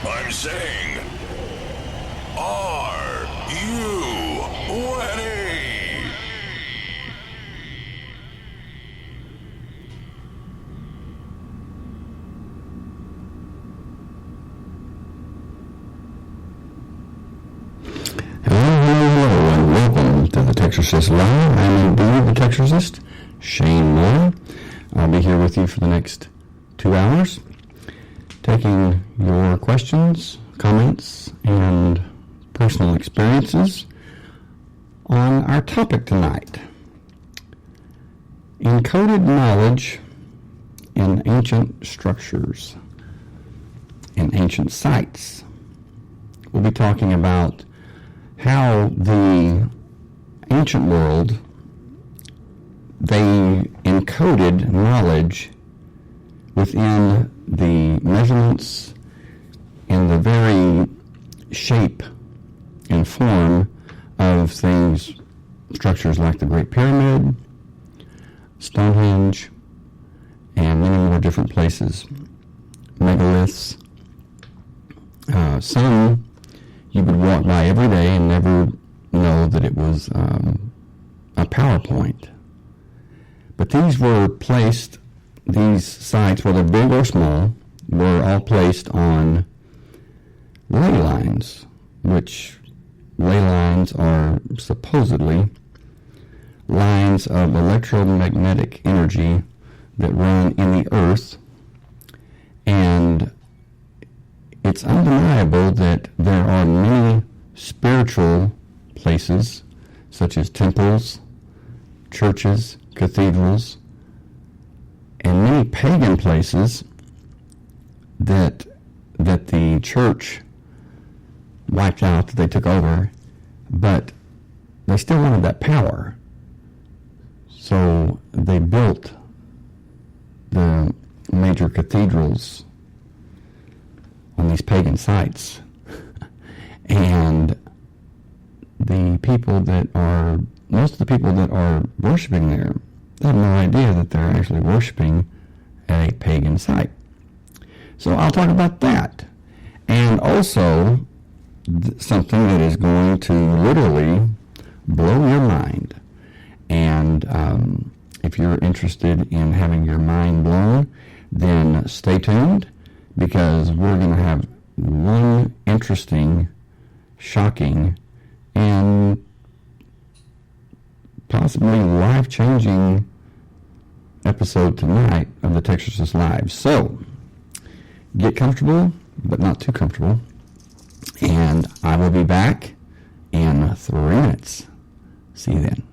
I'm saying, are you ready? Hello, and welcome to the Texarcist Live. I'm indeed the Texarcist, Shane Moore. I'll be here with you for the next 2 hours, taking your questions, comments, and personal experiences on our topic tonight. Encoded knowledge in ancient structures and ancient sites. We'll be talking about how the ancient world, they encoded knowledge within the measurements and the very shape and form of things, structures like the Great Pyramid, Stonehenge, and many more different places, megaliths. Some you would walk by every day and never know that it was a PowerPoint. But these were placed, these sites, whether big or small, were all placed on ley lines, which ley lines are supposedly lines of electromagnetic energy that run in the earth, and it's undeniable that there are many spiritual places, such as temples, churches, cathedrals, and many pagan places that the church wiped out, that they took over, but they still wanted that power. So they built the major cathedrals on these pagan sites. And most of the people that are worshiping there, they have no idea that they're actually worshiping at a pagan site. So I'll talk about that. And also something that is going to literally blow your mind. And if you're interested in having your mind blown, then stay tuned, because we're going to have one interesting, shocking, and possibly life-changing episode tonight of the Texarcist Live. So, get comfortable, but not too comfortable, and I will be back in 3 minutes. See you then.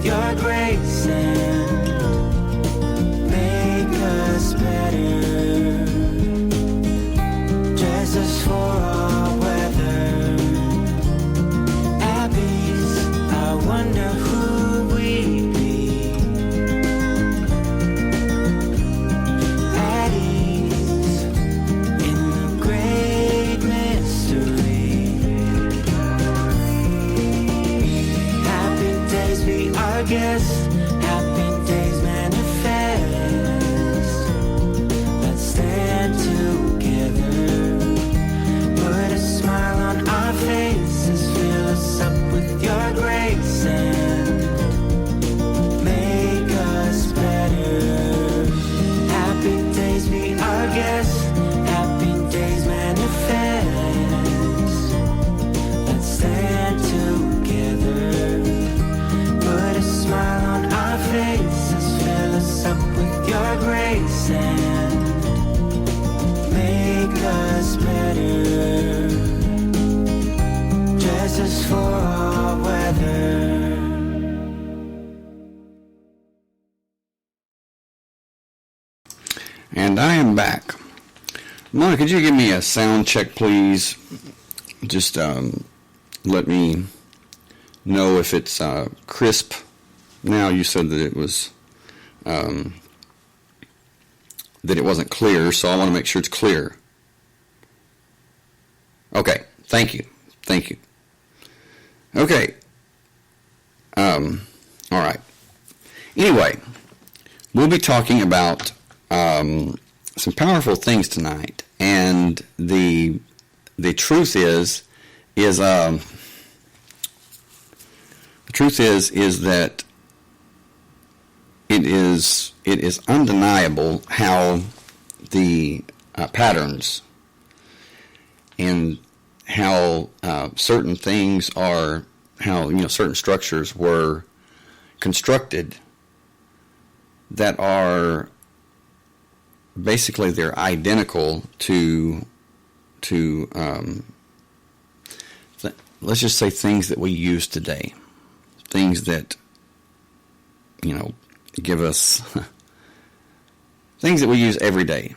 Your grace and make us wonder who we'd be. At ease in the great mystery. Happy days be our guest. Happy days manifest. Let's stand together. Put a smile on our faces. Fill us up with your grace and make us better. Happy days be our guest. Happy days manifest. Let's stand together. Put a smile on our faces. Fill us up with your grace and make us better. Dress us for all weather. And I am back. Mona, could you give me a sound check, please? Just let me know if it's crisp. Now you said that it was that it wasn't clear, so I want to make sure it's clear. Okay, thank you. Okay. All right. Anyway, we'll be talking about some powerful things tonight, and the truth is that it is undeniable how the patterns and how certain things are, how certain structures were constructed that are basically they're identical to let's just say things that we use today, things that give us things that we use every day,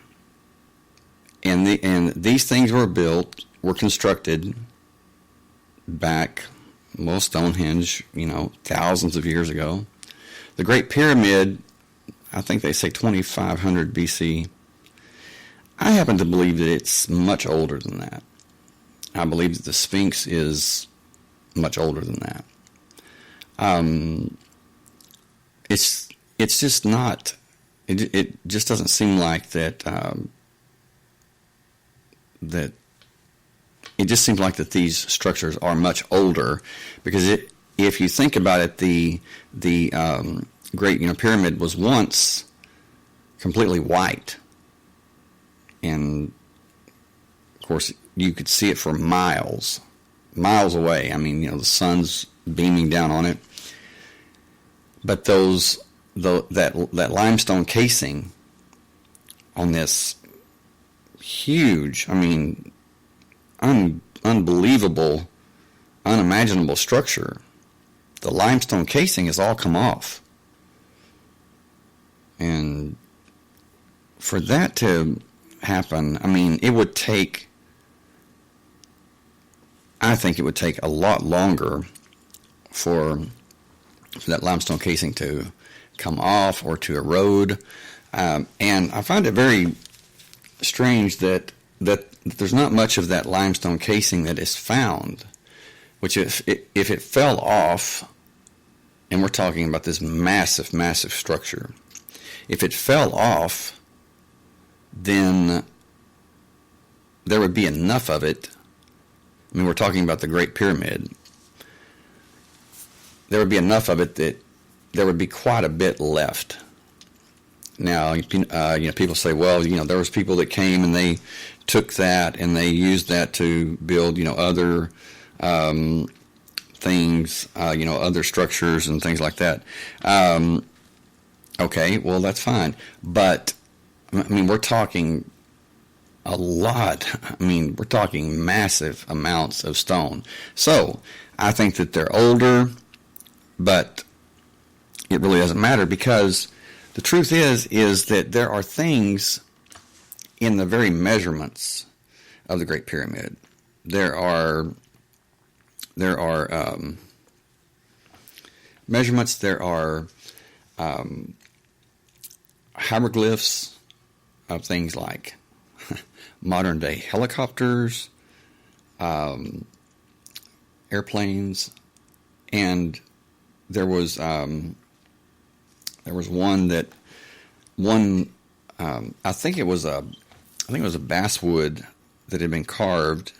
and these things were constructed back, well, Stonehenge, thousands of years ago. The Great Pyramid, I think they say 2500 BC. I happen to believe that it's much older than that. I believe that the Sphinx is much older than that. It's just not. It just doesn't seem like that. That it just seems like that these structures are much older, because if you think about it, the Great Pyramid was once completely white, and of course you could see it for miles away. I mean, the sun's beaming down on it. But that limestone casing on this huge, unbelievable, unimaginable structure, the limestone casing has all come off. And for that to happen, it would take, I think it would take a lot longer for that limestone casing to come off or to erode. And I find it very strange that there's not much of that limestone casing that is found, which if it fell off, and we're talking about this massive, massive structure, if it fell off, then there would be enough of it. We're talking about the Great Pyramid. There would be enough of it that there would be quite a bit left. Now, people say, well, there was people that came and they took that and they used that to build, other things, other structures and things like that. Okay, well, that's fine. But, we're talking a lot. We're talking massive amounts of stone. So, I think that they're older, but it really doesn't matter, because the truth is that there are things in the very measurements of the Great Pyramid. There are measurements. There are hieroglyphs of things like modern day helicopters, airplanes, and there was one I think it was a basswood that had been carved.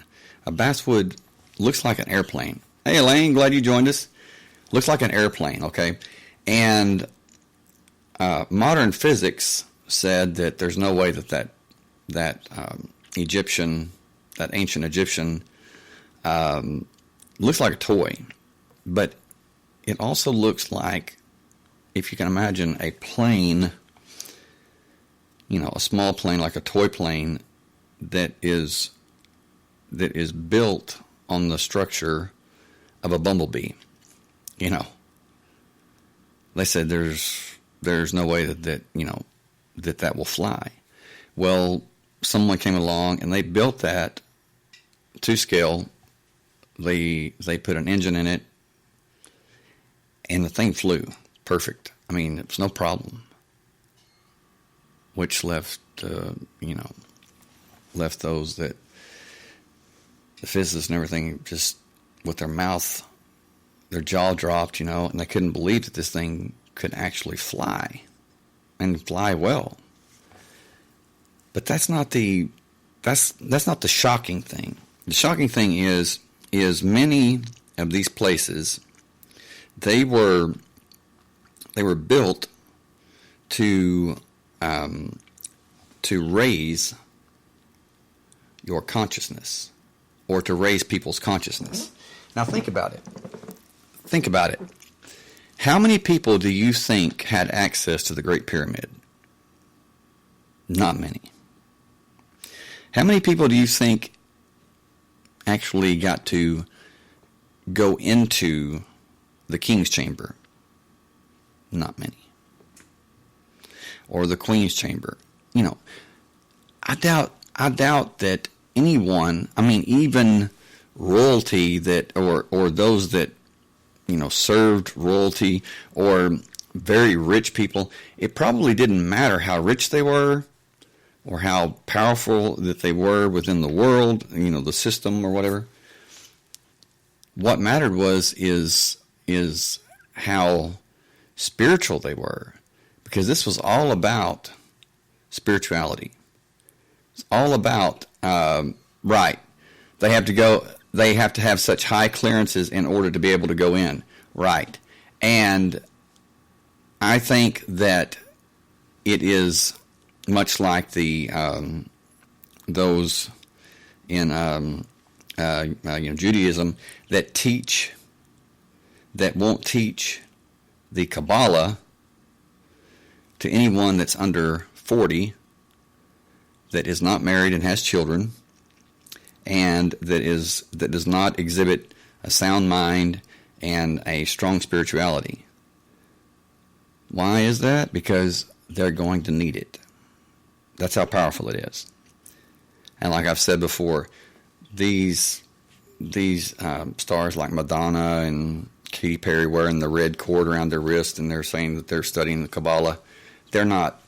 A basswood looks like an airplane. Hey Elaine, glad you joined us. Looks like an airplane, okay? And modern physics said that there's no way that ancient Egyptian looks like a toy, but it also looks like, if you can imagine a plane, a small plane like a toy plane that is built on the structure of a bumblebee. They said there's no way that will fly. Well, someone came along and they built that to scale. They put an engine in it, and the thing flew perfect. I mean, it was no problem. Which left those that the physicists and everything just with their mouth, their jaw dropped, and they couldn't believe that this thing could actually fly and fly well. But that's not the shocking thing. The shocking thing is many of these places, they were built to raise your consciousness, or to raise people's consciousness. Now think about it. How many people do you think had access to the Great Pyramid? Not many. How many people do you think actually got to go into the King's Chamber? Not many. Or the Queen's Chamber. I doubt that anyone, even royalty or those that, served royalty, or very rich people, it probably didn't matter how rich they were or how powerful that they were within the world, the system or whatever. What mattered is how spiritual they were, because this was all about spirituality. It's all about right. They have to have such high clearances in order to be able to go in, right? And I think that it is much like those in Judaism that won't teach the Kabbalah to anyone that's under 40, that is not married and has children, and that does not exhibit a sound mind and a strong spirituality. Why is that? Because they're going to need it. That's how powerful it is. And like I've said before, these stars like Madonna and Katy Perry wearing the red cord around their wrist, and they're saying that they're studying the Kabbalah. They're not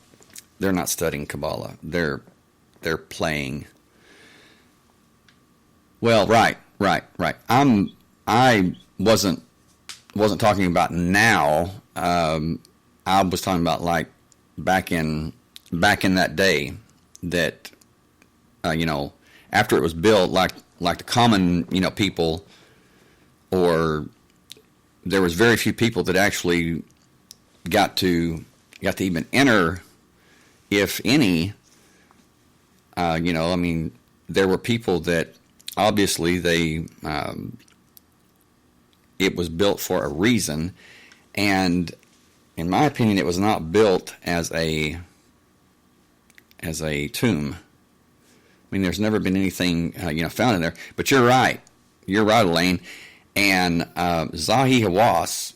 studying Kabbalah. They're playing. Well, right. I wasn't talking about now. I was talking about like back in that day, that after it was built, like the common people, or there was very few people that actually got to even enter, if any. There were people that obviously it was built for a reason, and in my opinion, it was not built as a tomb. There's never been anything found in there. But you're right, Elaine. And Zahi Hawass,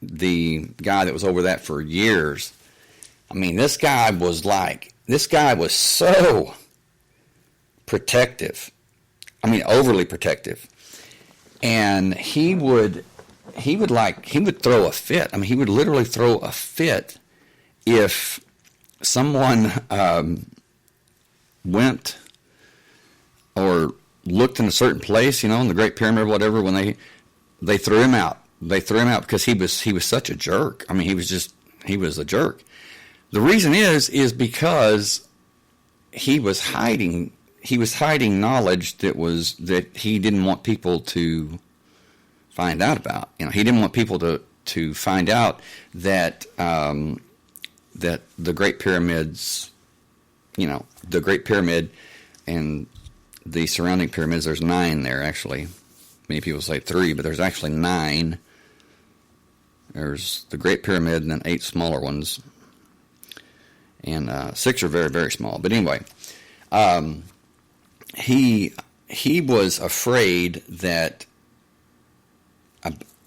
the guy that was over that for years. This guy was so protective. Overly protective. And he would he would throw a fit. I mean, he would literally throw a fit if someone went or looked in a certain place, in the Great Pyramid or whatever, when they threw him out. They threw him out because he was such a jerk. I mean, he was a jerk. The reason is because he was hiding knowledge that he didn't want people to find out about. He didn't want people to find out that that the Great Pyramids, the Great Pyramid and the surrounding pyramids, there's 9 there actually. Many people say 3, but there's actually 9. There's the Great Pyramid and then 8 smaller ones. And 6 are very, very small. But anyway, he was afraid that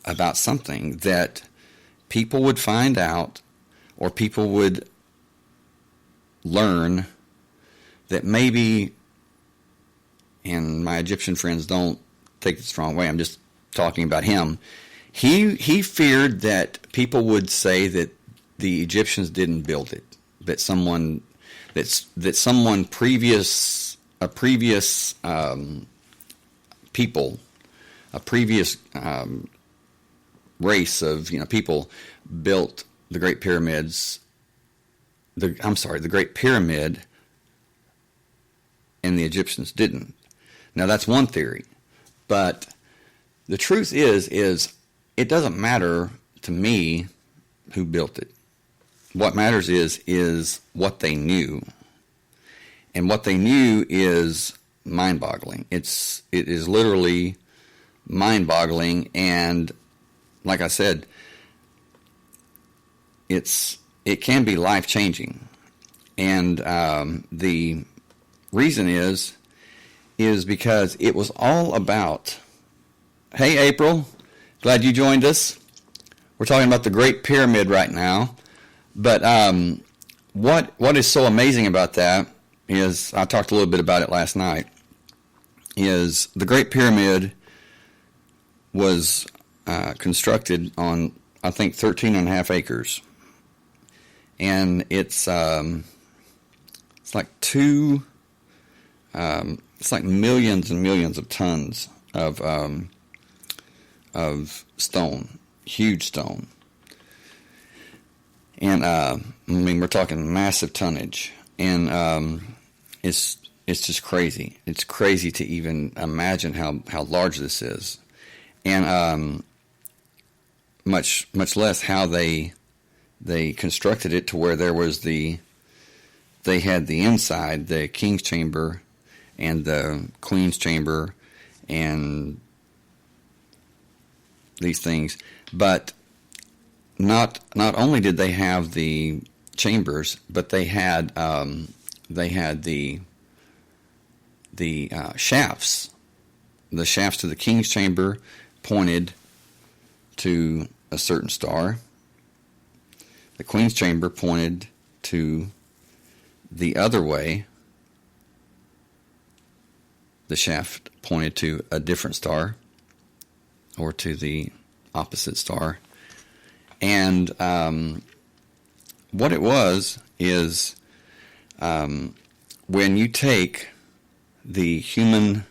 about something that people would find out, or people would learn that maybe, and my Egyptian friends don't take this the wrong way, I'm just talking about him. He feared that people would say that the Egyptians didn't build it, that someone previous people, a previous race of people built the Great Pyramids. The Great Pyramid, and the Egyptians didn't. Now that's one theory, but the truth is it doesn't matter to me who built it. What matters is what they knew. And what they knew is mind-boggling. It is literally mind-boggling, and like I said, it can be life-changing. And the reason is because it was all about, hey April, glad you joined us. We're talking about the Great Pyramid right now. But what is so amazing about that is, I talked a little bit about it last night, is the Great Pyramid was constructed on, I think, 13.5 acres. And it's like it's like millions and millions of tons of stone, huge stone. And we're talking massive tonnage, and it's just crazy. It's crazy to even imagine how large this is, and much less how they constructed it to where they had the inside, the king's chamber and the queen's chamber and these things, but not only did they have the chambers, but they had the shafts. The shafts to the king's chamber pointed to a certain star. The queen's chamber pointed to the other way. The shaft pointed to a different star, or to the opposite star. And what it was is, when you take the human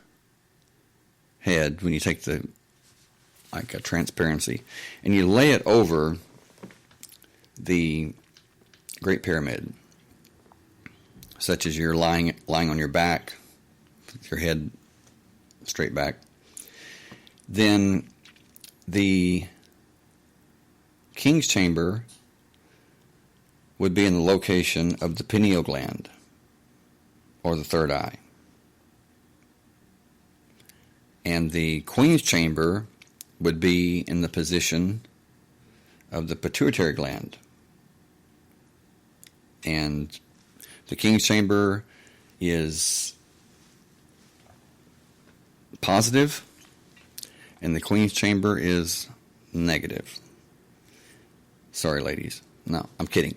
head, when you take like a transparency, and you lay it over the Great Pyramid, such as you're lying on your back, with your head straight back, then the king's chamber would be in the location of the pineal gland, or the third eye. And the queen's chamber would be in the position of the pituitary gland. And the king's chamber is positive, and the queen's chamber is negative. Sorry, ladies. No, I'm kidding.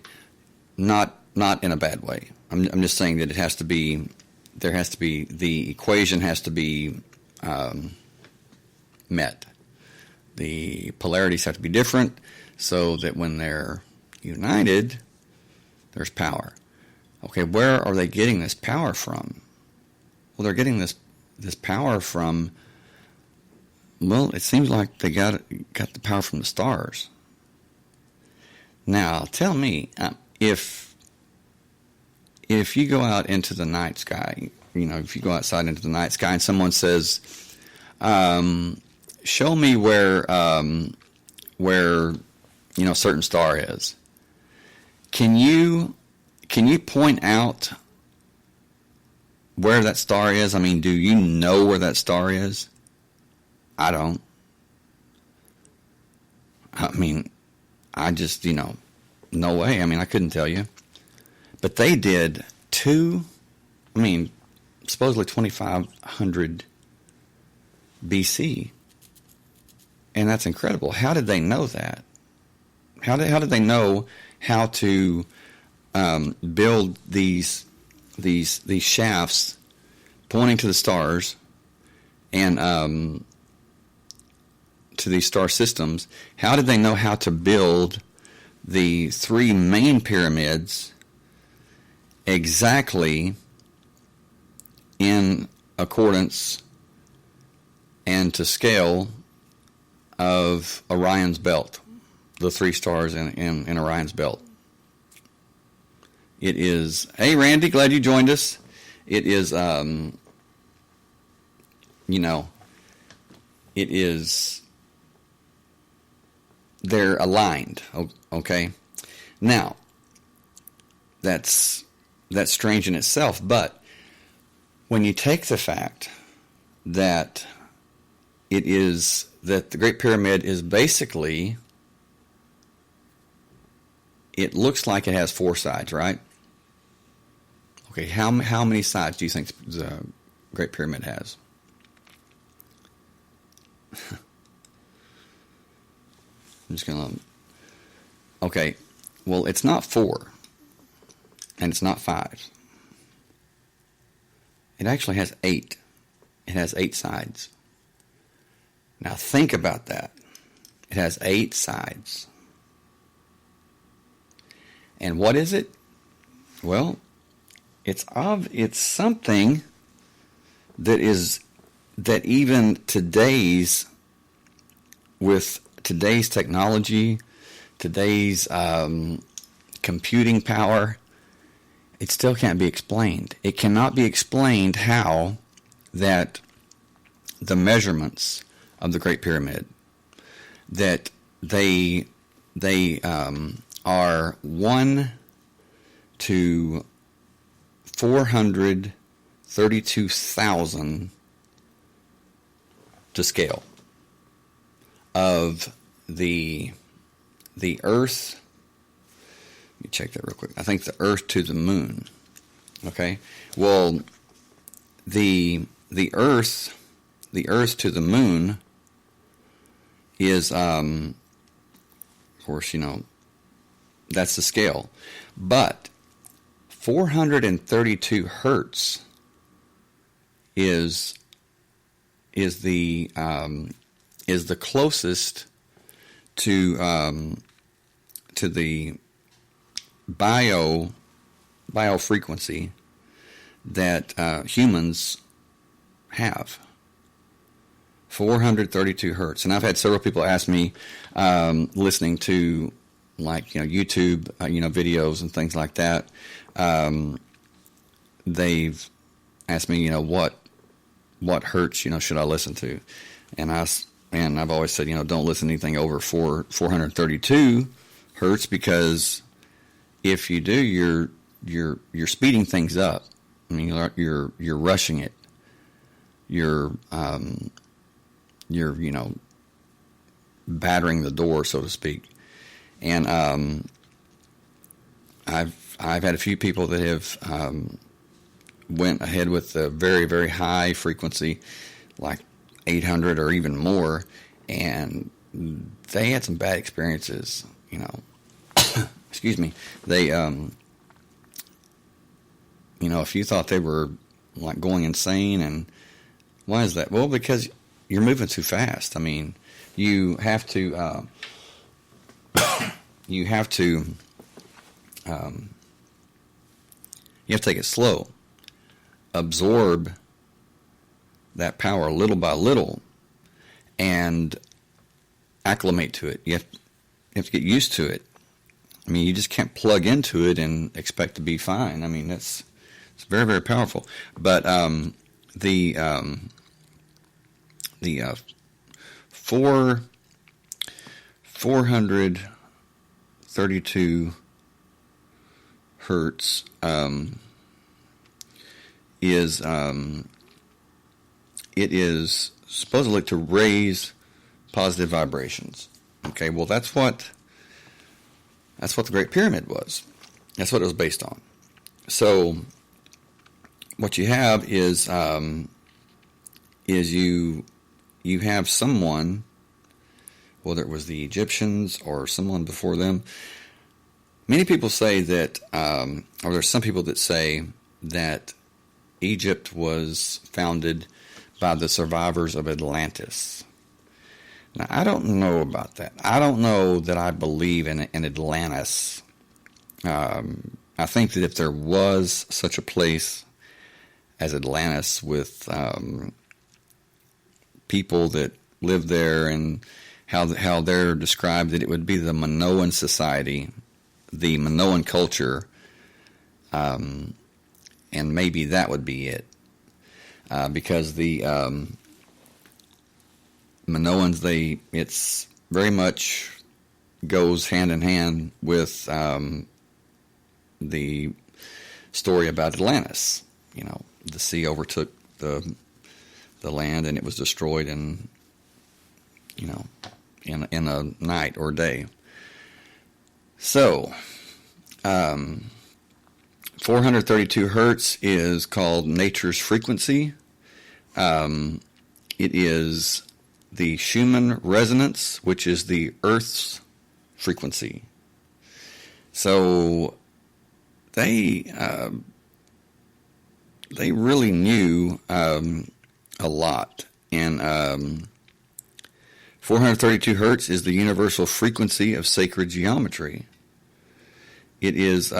Not in a bad way. I'm just saying that the equation has to be met. the polarities have to be different so that when they're united, there's power. Okay, where are they getting this power from? Well, they're getting this power from, well, it seems like they got the power from the stars. Now, tell me, if you go out into the night sky, if you go outside into the night sky and someone says, show me where certain star is. Can you point out where that star is? I mean, do you know where that star is? I don't. I mean, I just, no way. I mean, I couldn't tell you. But they did supposedly 2500 BC. And that's incredible. How did they know that? How did they know how to build these shafts pointing to the stars and to these star systems? How did they know how to build the 3 main pyramids exactly in accordance and to scale of Orion's belt, the 3 stars in Orion's belt? It is, hey Randy, glad you joined us. It is, it is, they're aligned, okay? Now, that's strange in itself, but when you take the fact that that the Great Pyramid is basically, it looks like it has 4 sides, right? Okay, how many sides do you think the Great Pyramid has? I'm just going to... Okay, well, it's not 4, and it's not 5. It actually has 8. It has 8 sides. Now think about that. It has 8 sides. And what is it? Well, it's something that even with today's technology, today's computing power, it still can't be explained. It cannot be explained how that the measurements of the Great Pyramid, that they are 1 to 432,000 to scale of the Earth. Let me check that real quick. I think the Earth to the Moon. Okay. Well, the Earth to the Moon is, of course, that's the scale. But 432 hertz is the closest to the bio frequency that humans have. 432 hertz. And I've had several people ask me, listening to YouTube, videos and things like that. They've asked me, what hertz, should I listen to? And I've always said, don't listen to anything over 432 hertz, because if you do, you're speeding things up. I mean, you're rushing it. You're battering the door, so to speak. And I've had a few people that have went ahead with a very, very high frequency, like 800 or even more, and they had some bad experiences. Excuse me. They if you thought they were like going insane, and why is that? Well, because you're moving too fast. I mean, you have to you have to take it slow, absorb that power little by little, and acclimate to it. You have to get used to it. I mean, you just can't plug into it and expect to be fine. I mean, it's very, very powerful. But the 432 hertz it is supposedly to raise positive vibrations. Okay, well that's what the Great Pyramid was. That's what it was based on. So what you have is you have someone, whether it was the Egyptians or someone before them. Many people say that, or there's some people that say that Egypt was founded by the survivors of Atlantis. Now, I don't know about that. I don't know that I believe in Atlantis. I think that if there was such a place as Atlantis with people that lived there and how they're described, that it would be the Minoan society, the Minoan culture, and maybe that would be it. Because the Minoans, it's very much goes hand in hand with the story about Atlantis. You know, the sea overtook the land and it was destroyed in a night or day. So, 432 hertz is called nature's frequency. It is the Schumann resonance, which is the Earth's frequency. So they really knew a lot. And 432 hertz is the universal frequency of sacred geometry. It is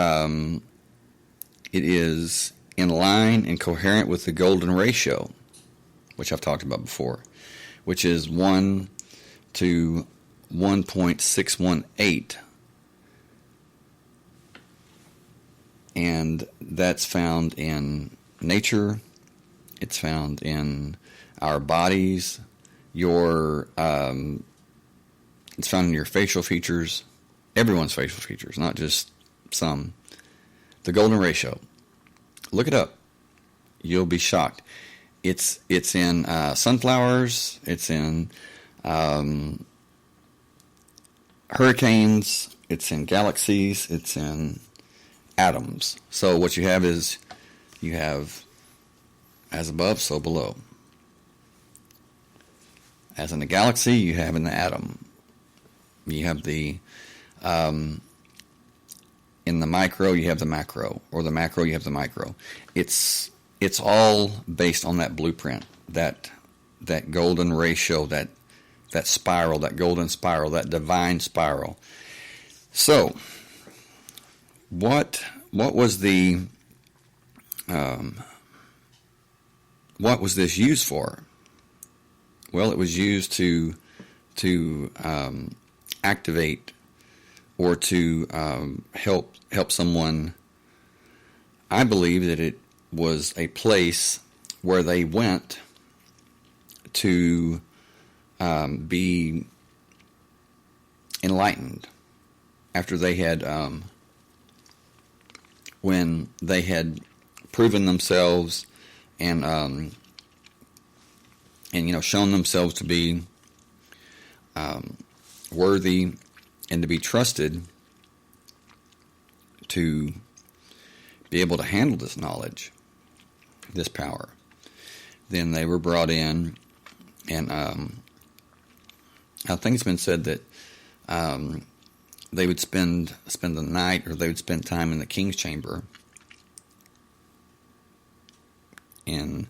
in line and coherent with the golden ratio, which I've talked about before, which is 1 to 1.618. And that's found in nature. It's found in our bodies. It's found in your facial features, everyone's facial features, not just some. The golden ratio. Look it up. You'll be shocked. It's in sunflowers. It's in hurricanes. It's in galaxies. It's in atoms. So what you have is you have as above, so below. As in the galaxy, you have in the atom. You have the in the micro, you have the macro, or the macro, you have the micro. It's all based on that blueprint, that golden ratio, that spiral, that golden spiral, that divine spiral. So, what was this used for? Well, it was used to activate or to help someone. I believe that it was a place where they went to be enlightened after they had, when they had proven themselves and shown themselves to be worthy and to be trusted to be able to handle this knowledge, this power. Then they were brought in, and I think it's been said that they would spend the night, or they would spend time in the king's chamber. And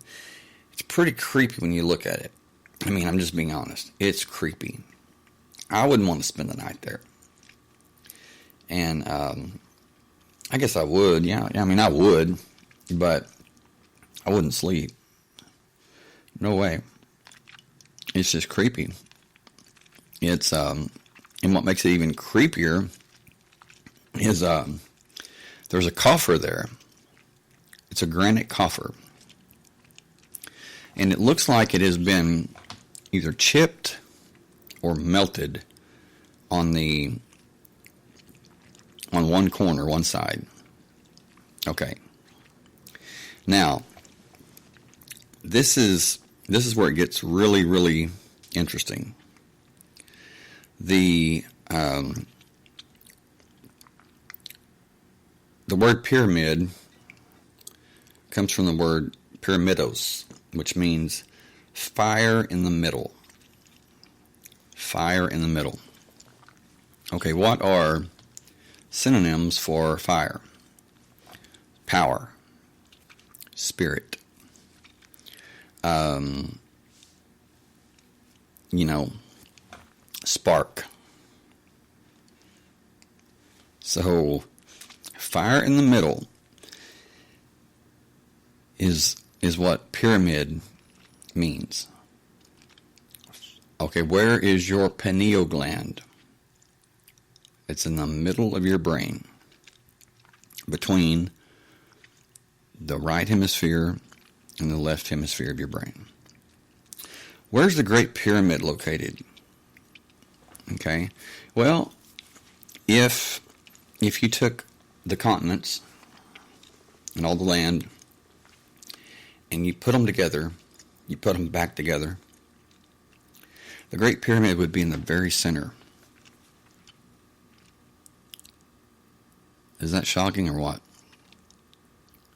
it's pretty creepy when you look at it. I mean, I'm just being honest. It's creepy. I wouldn't want to spend the night there. And I guess I would. Yeah, I mean, I would, but I wouldn't sleep. No way. It's just creepy. It's and what makes it even creepier is there's a coffer there. It's a granite coffer, and it looks like it has been either chipped or melted on one corner, one side. Okay. Now, this is where it gets really, really interesting. The word pyramid comes from the word pyramidos, which means fire in the middle. Fire in the middle. Okay, what are synonyms for fire? Power, spirit, spark. So, fire in the middle is what pyramid means. Okay, where is your pineal gland? It's in the middle of your brain, between the right hemisphere and the left hemisphere of your brain. Where's the Great Pyramid located? Okay, well, if you took the continents and all the land and you put them together, you put them back together, the Great Pyramid would be in the very center. Is that shocking or what?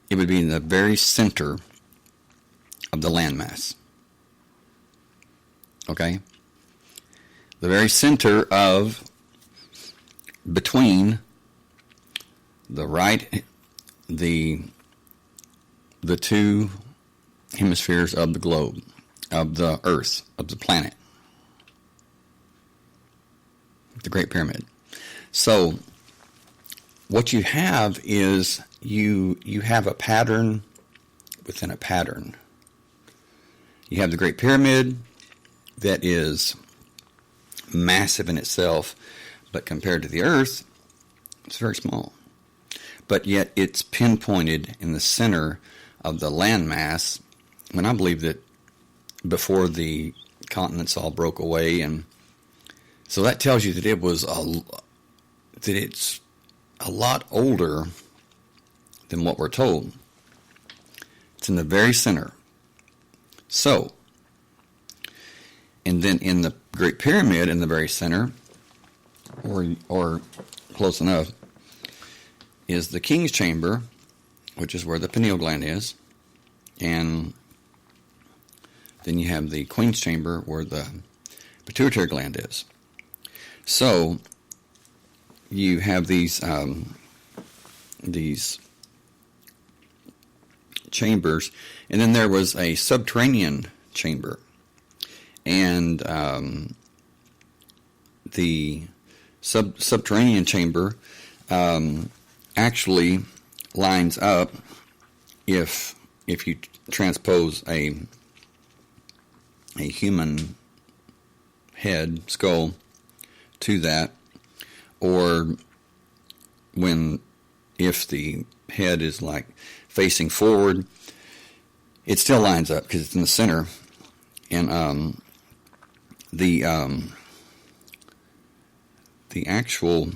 It would be in the very center of the landmass. Okay? The very center of, between the right, the two hemispheres of the globe, of the earth, of the planet. The Great Pyramid. So, what you have is you have a pattern within a pattern. You have the Great Pyramid that is massive in itself, but compared to the Earth, it's very small. But yet it's pinpointed in the center of the landmass. And I believe that before the continents all broke away, and so that tells you that it's a lot older than what we're told. It's in the very center. So, and then in the Great Pyramid in the very center, or close enough, is the King's Chamber, which is where the pineal gland is, and then you have the Queen's Chamber where the pituitary gland is. So, you have these chambers, and then there was a subterranean chamber, and the subterranean chamber actually lines up if you transpose a human head, skull, to that, or if the head is like facing forward, it still lines up because it's in the center. And the actual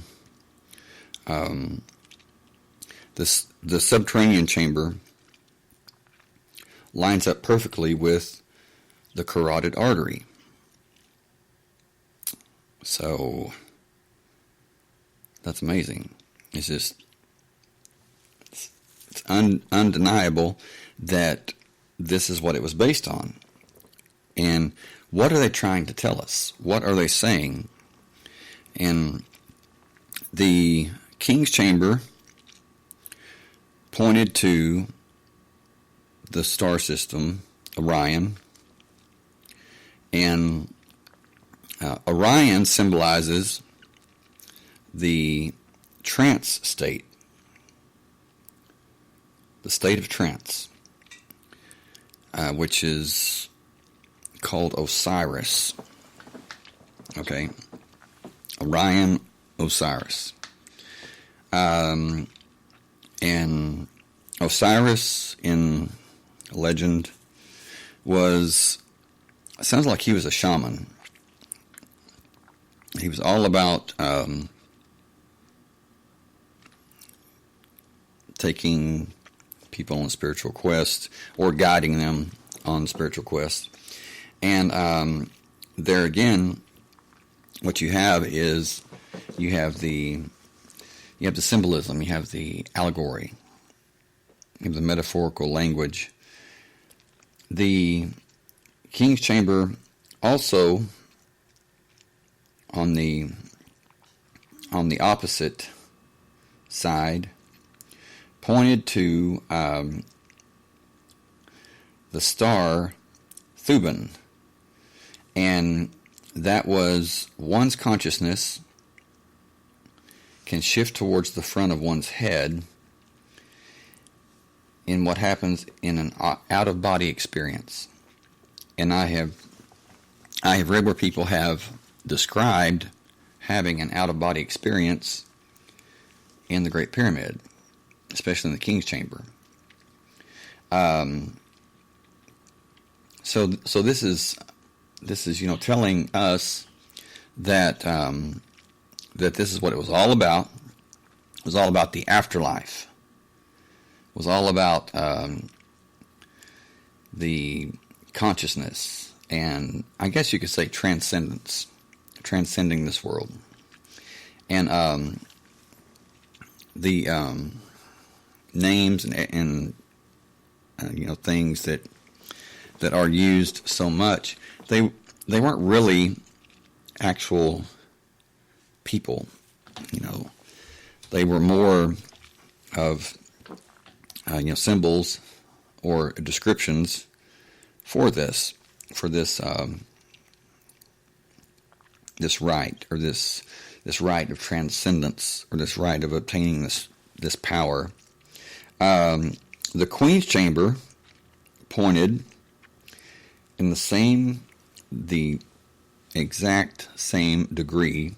the subterranean chamber lines up perfectly with the carotid artery. So that's amazing. It's just it's undeniable that this is what it was based on. And what are they trying to tell us? What are they saying? And the King's Chamber pointed to the star system, Orion, And Orion symbolizes the trance state, the state of trance, which is called Osiris. Okay, Orion, Osiris. And Osiris in legend sounds like he was a shaman. He was all about taking people on spiritual quests or guiding them on spiritual quests. And there again, what you have is you have the symbolism, you have the allegory, you have the metaphorical language. The King's Chamber also on the opposite side pointed to the star Thuban, and that was one's consciousness can shift towards the front of one's head in what happens in an out-of-body experience. And I have read where people have described having an out-of-body experience in the Great Pyramid, especially in the King's Chamber. So this is telling us that that this is what it was all about. It was all about the afterlife. It was all about the consciousness, and I guess you could say transcendence, transcending this world. And the names and things that are used so much, they weren't really actual people. They were more of symbols or descriptions for this right, or this right of transcendence, or this right of obtaining this power. The Queen's Chamber pointed in the exact same degree,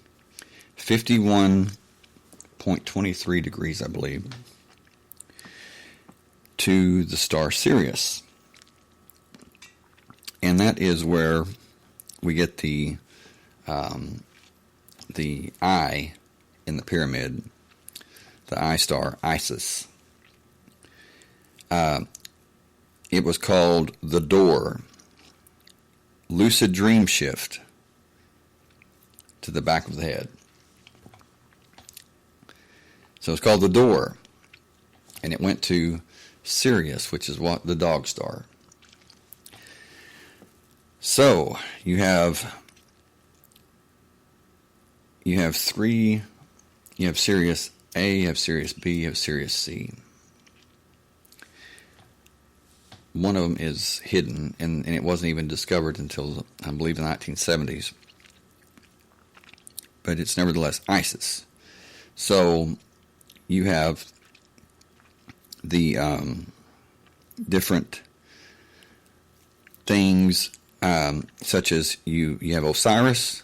51.23 degrees, I believe, to the star Sirius. And that is where we get the eye in the pyramid, the eye star, Isis. It was called the door, lucid dream shift to the back of the head. So it's called the door, and it went to Sirius, which is what the dog star. So you have three. You have Sirius A, you have Sirius B, you have Sirius C. One of them is hidden, and it wasn't even discovered until, I believe, the 1970s. But it's nevertheless Isis. So you have the different things, such as you have Osiris,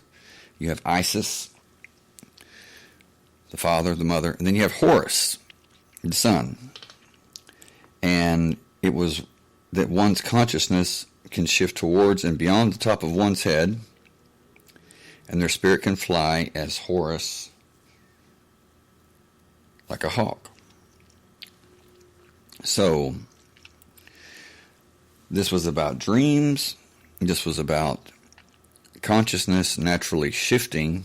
you have Isis, the father, the mother, and then you have Horus, the son. And it was that one's consciousness can shift towards and beyond the top of one's head, and their spirit can fly as Horus, like a hawk. So this was about dreams. This was about consciousness naturally shifting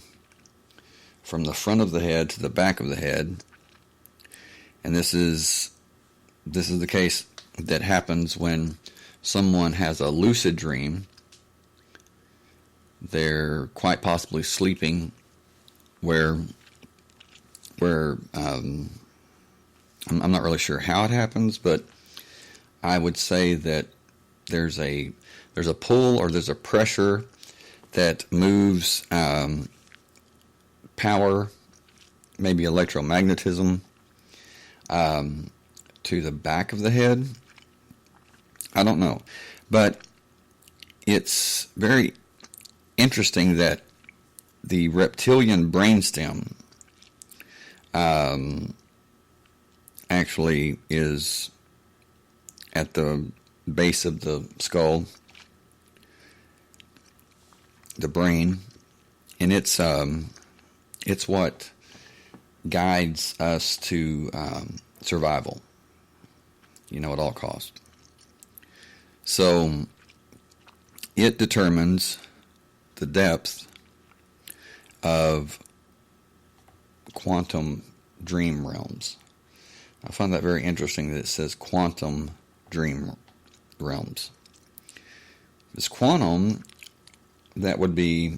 from the front of the head to the back of the head. And this is the case that happens when someone has a lucid dream. They're quite possibly sleeping where I'm not really sure how it happens, but I would say that there's a pull, or there's a pressure that moves power, maybe electromagnetism, to the back of the head. I don't know. But it's very interesting that the reptilian brainstem actually is at the base of the skull, the brain, and it's what guides us to survival, at all costs. So it determines the depth of quantum dream realms. I find that very interesting that it says quantum dream realms. This quantum, that could be,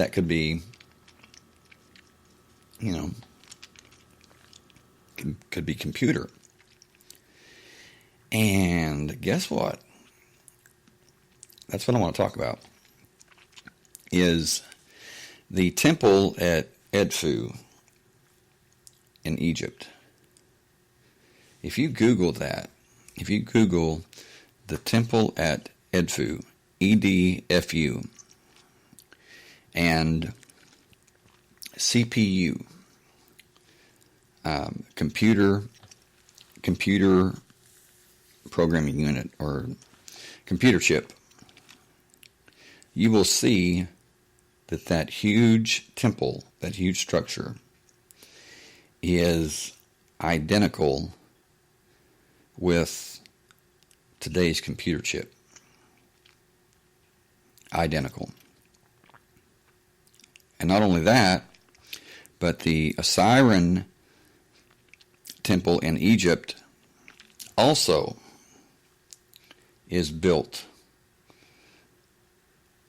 could be computer. And guess what? That's what I want to talk about, is the temple at Edfu in Egypt. If you Google that, if you Google the temple at Edfu, EDFU, and CPU, computer programming unit, or computer chip, you will see that huge temple, that huge structure, is identical with today's computer chip. Identical. And not only that, but the Osirian temple in Egypt also is built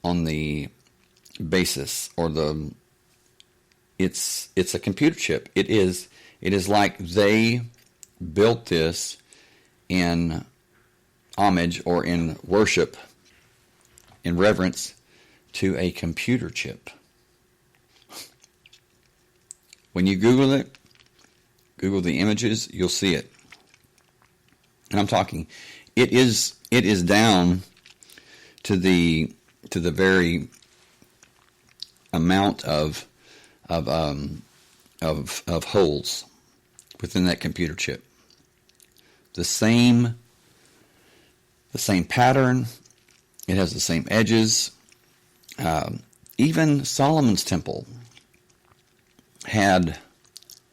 on the basis, or it's a computer chip. It is like they built this in homage, or in worship, in reverence to a computer chip. When you Google it, Google the images, you'll see it. And I'm talking, it is down to the very amount of holes within that computer chip. The same pattern. It has the same edges. Even Solomon's temple had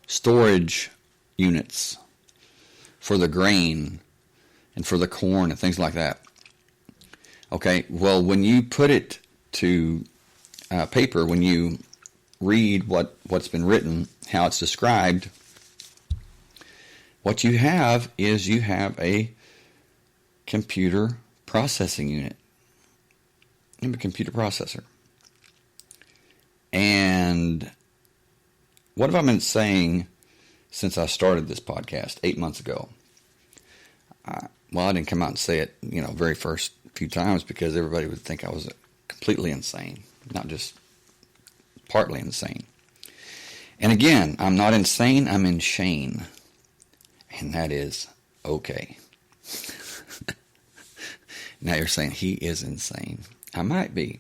storage units for the grain and for the corn and things like that. Okay, well, when you put it to paper, when you read what's been written, how it's described, what you have is a computer processing unit. You have a computer processor. And what have I been saying since I started this podcast 8 months ago? Well, I didn't come out and say it, very first few times, because everybody would think I was completely insane, not just partly insane. And again, I'm not insane, I'm in Shane. And that is okay. Now you're saying he is insane. I might be.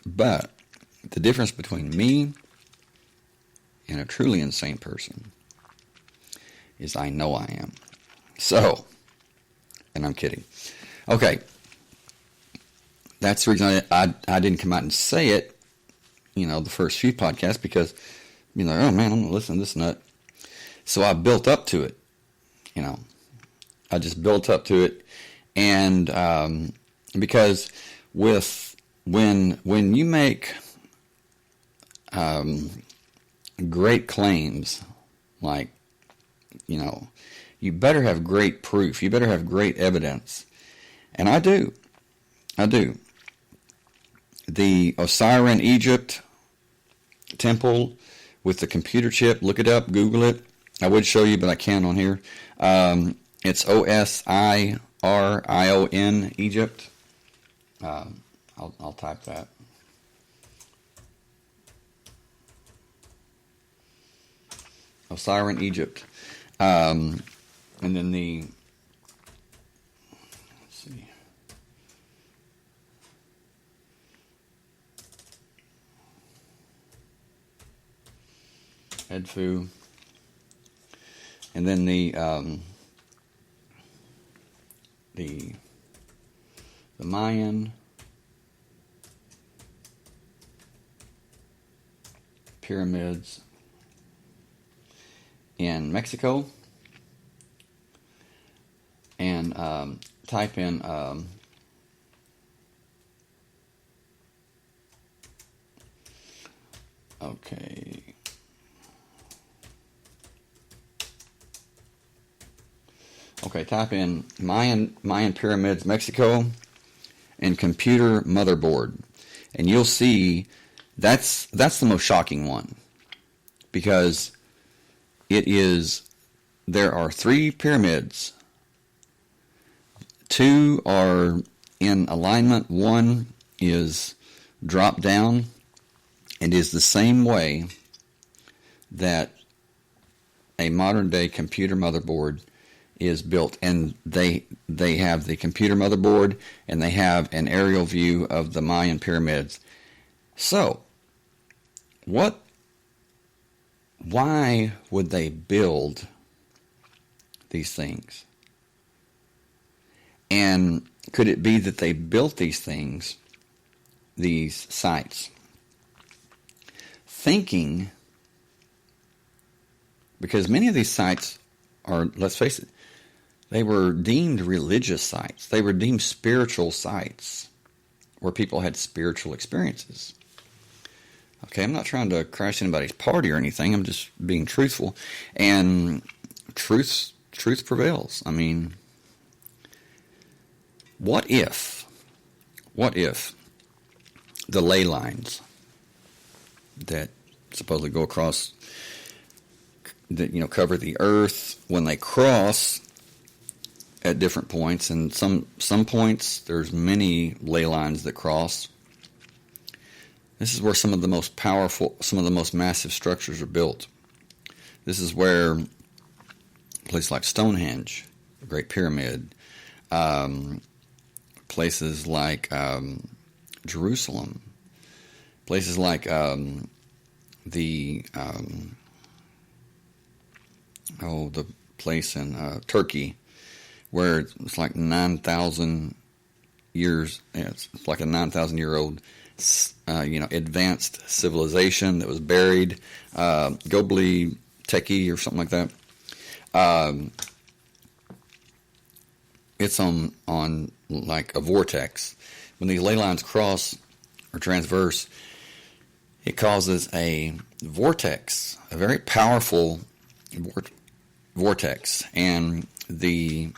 But the difference between me and a truly insane person is I know I am. So, and I'm kidding. Okay. That's the reason I didn't come out and say it, the first few podcasts, because you're like, oh man, I'm not listening to this nut. So I built up to it, I just built up to it. And because when you make great claims, like, you better have great proof, you better have great evidence. And I do. The Osirian Egypt temple with the computer chip, look it up, Google it. I would show you, but I can't on here. It's Osirion, Egypt. I I'll type that. Osiris, Egypt. And then let's see. Edfu. And then the Mayan pyramids in Mexico, and type in okay. Okay, type in Mayan pyramids, Mexico, and computer motherboard, and you'll see that's the most shocking one, because there are 3 pyramids. 2 are in alignment. 1 is dropped down and is the same way that a modern day computer motherboard is built, and they have the computer motherboard and they have an aerial view of the Mayan pyramids. So why would they build these things? And could it be that they built these things, these sites, thinking, because many of these sites are, let's face it, they were deemed religious sites. They were deemed spiritual sites where people had spiritual experiences. Okay, I'm not trying to crash anybody's party or anything. I'm just being truthful. And truth prevails. I mean, what if the ley lines that supposedly go across, that cover the earth, when they cross at different points, and some points there's many ley lines that cross. This is where some of the most powerful, some of the most massive structures are built. This is where places like Stonehenge, the Great Pyramid, places like Jerusalem, places like the place in Turkey, where it's like 9,000 years. It's like a 9,000-year-old, advanced civilization that was buried. Gobli Tepe or something like that. It's on like a vortex. When these ley lines cross or transverse, it causes a vortex, a very powerful vortex, and the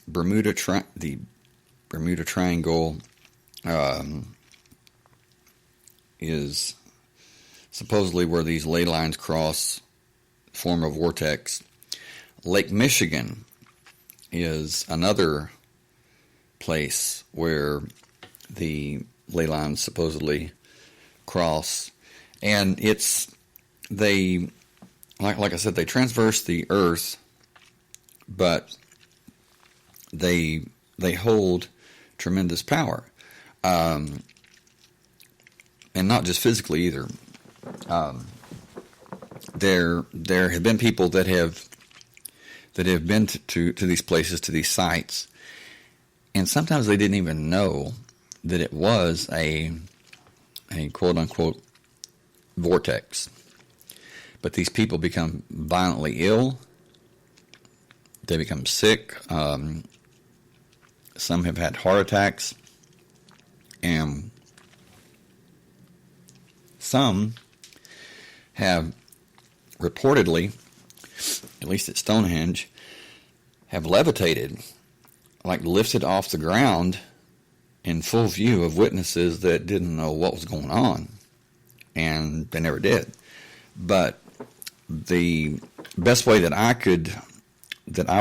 Bermuda Triangle is supposedly where these ley lines cross, form a vortex. Lake Michigan is another place where the ley lines supposedly cross, and like I said, they transverse the earth, but they hold tremendous power, and not just physically either. There have been people that have been to these places, to these sites, and sometimes they didn't even know that it was a quote unquote vortex. But these people become violently ill. They become sick. Some have had heart attacks, and some have reportedly, at least at Stonehenge, have levitated, like lifted off the ground in full view of witnesses that didn't know what was going on, and they never did. But the best way that I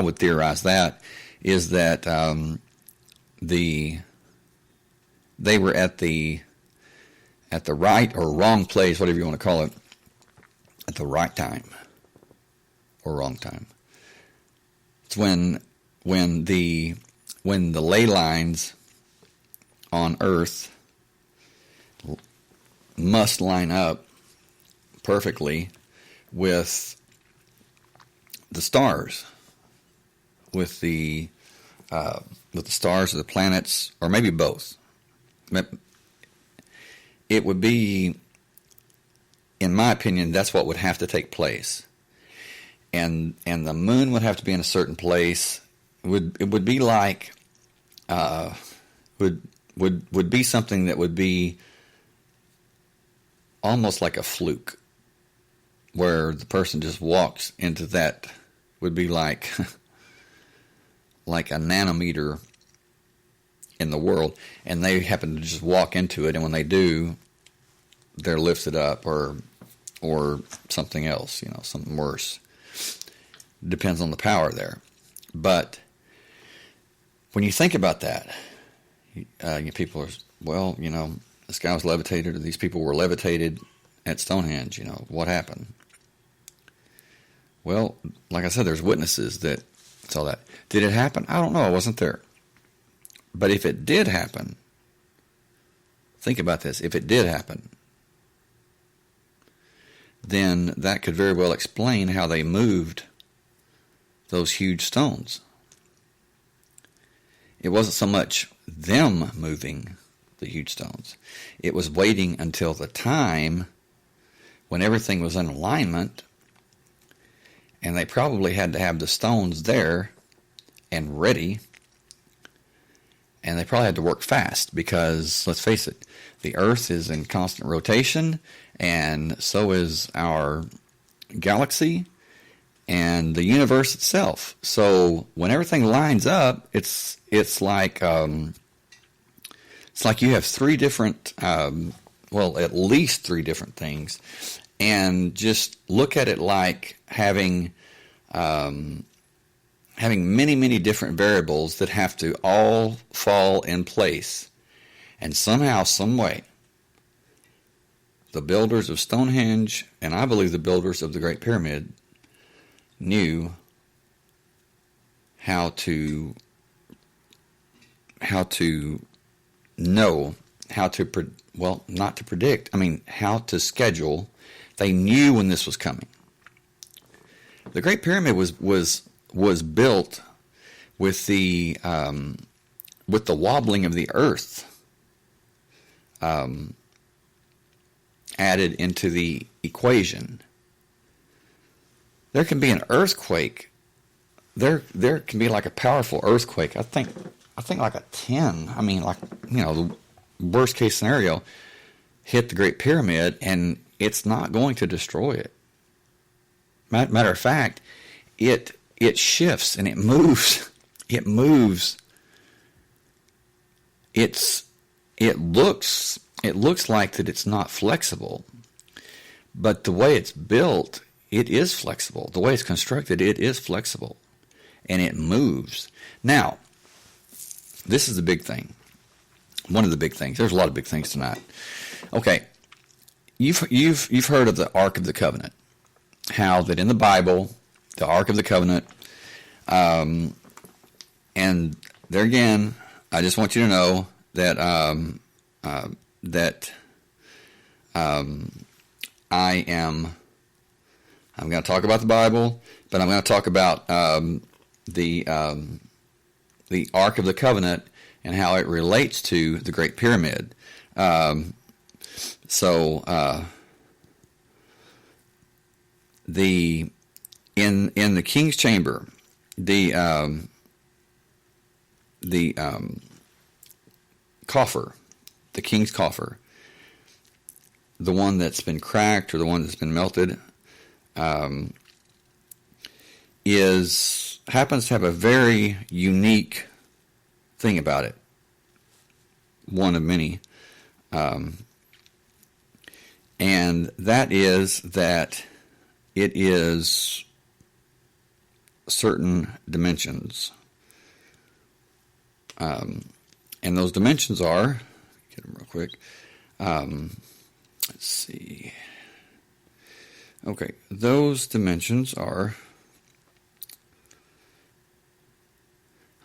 would theorize that is that the they were at the right or wrong place, whatever you want to call it, at the right time or wrong time. It's when the ley lines on Earth must line up perfectly with the stars, with the stars or the planets, or maybe both. It would be, in my opinion, that's what would have to take place. And the moon would have to be in a certain place. It would be like would be something that would be almost like a fluke, where the person just walks into that. Would be like like a nanometer in the world, and they happen to just walk into it, and when they do, they're lifted up, or something else, something worse. Depends on the power there. But when you think about that, people are, well, this guy was levitated, or these people were levitated at Stonehenge. What happened? Well, like I said, there's witnesses that saw that. Did it happen? I don't know. I wasn't there. But if it did happen, think about this. If it did happen, then that could very well explain how they moved those huge stones. It wasn't so much them moving the huge stones. It was waiting until the time when everything was in alignment, and they probably had to have the stones there and ready, and they probably had to work fast because, let's face it, the Earth is in constant rotation, and so is our galaxy and the universe itself. So when everything lines up, it's like you have three different, at least three different things, and just look at it like having many, many different variables that have to all fall in place. And somehow, some way, the builders of Stonehenge, and I believe the builders of the Great Pyramid, knew how to know how to, not to predict, how to schedule. They knew when this was coming. The Great Pyramid was built with the wobbling of the earth added into the equation. There can be an earthquake. There can be like a powerful earthquake. I think like a 10. The worst case scenario, hit the Great Pyramid, and it's not going to destroy it. Matter of fact, it shifts and it moves. It moves. It looks like that it's not flexible, but the way it's built, it is flexible. The way it's constructed, it is flexible, and it moves. Now, this is the big thing. One of the big things. There's a lot of big things tonight. Okay, you've heard of the Ark of the Covenant. How that in the Bible, the Ark of the Covenant, and there again, I just want you to know that I'm going to talk about the Bible, but I'm going to talk about the Ark of the Covenant and how it relates to the Great Pyramid. In the King's Chamber, the coffer, the King's coffer, the one that's been cracked or the one that's been melted, happens to have a very unique thing about it. One of many. And that is that it is certain dimensions. And those dimensions are, get them real quick. Let's see. Okay, those dimensions are,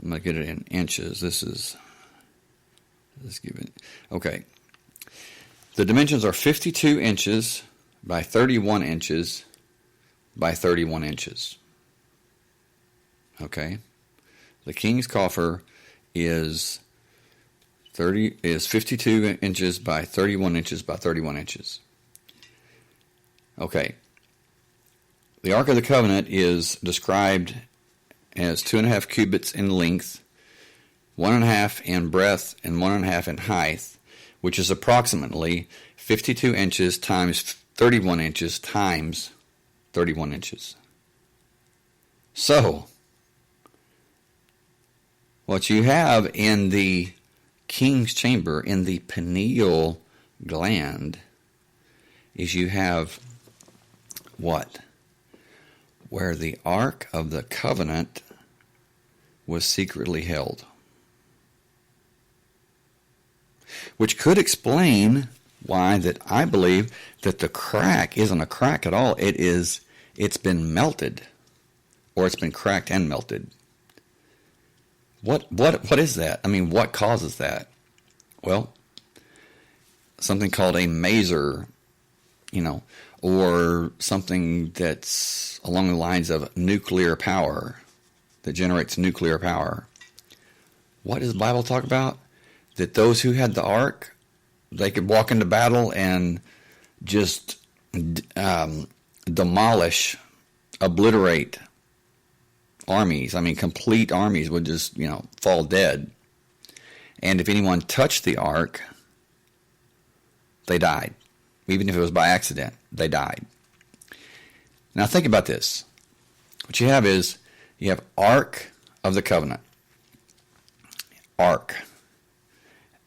I'm going to get it in inches. Let's give it, okay. The dimensions are 52 inches by 31 inches by 31 inches. Okay. The king's coffer is 52 inches by 31 inches by 31 inches. Okay. The Ark of the Covenant is described as 2.5 cubits in length, 1.5 in breadth, and 1.5 in height, which is approximately 52 inches times 31 inches times 31 inches. So, what you have in the king's chamber, in the pineal gland, is you have what? Where the Ark of the Covenant was secretly held. Which could explain why that I believe that the crack isn't a crack at all. It's been melted. Or it's been cracked and melted. What is that? I mean, what causes that? Well, something called a maser, or something that's along the lines of nuclear power, that generates nuclear power. What does the Bible talk about? That those who had the ark, they could walk into battle and just demolish, obliterate armies. I mean, complete armies would just, fall dead. And if anyone touched the ark, they died. Even if it was by accident, they died. Now think about this. What you have is, you have Ark of the Covenant. Ark.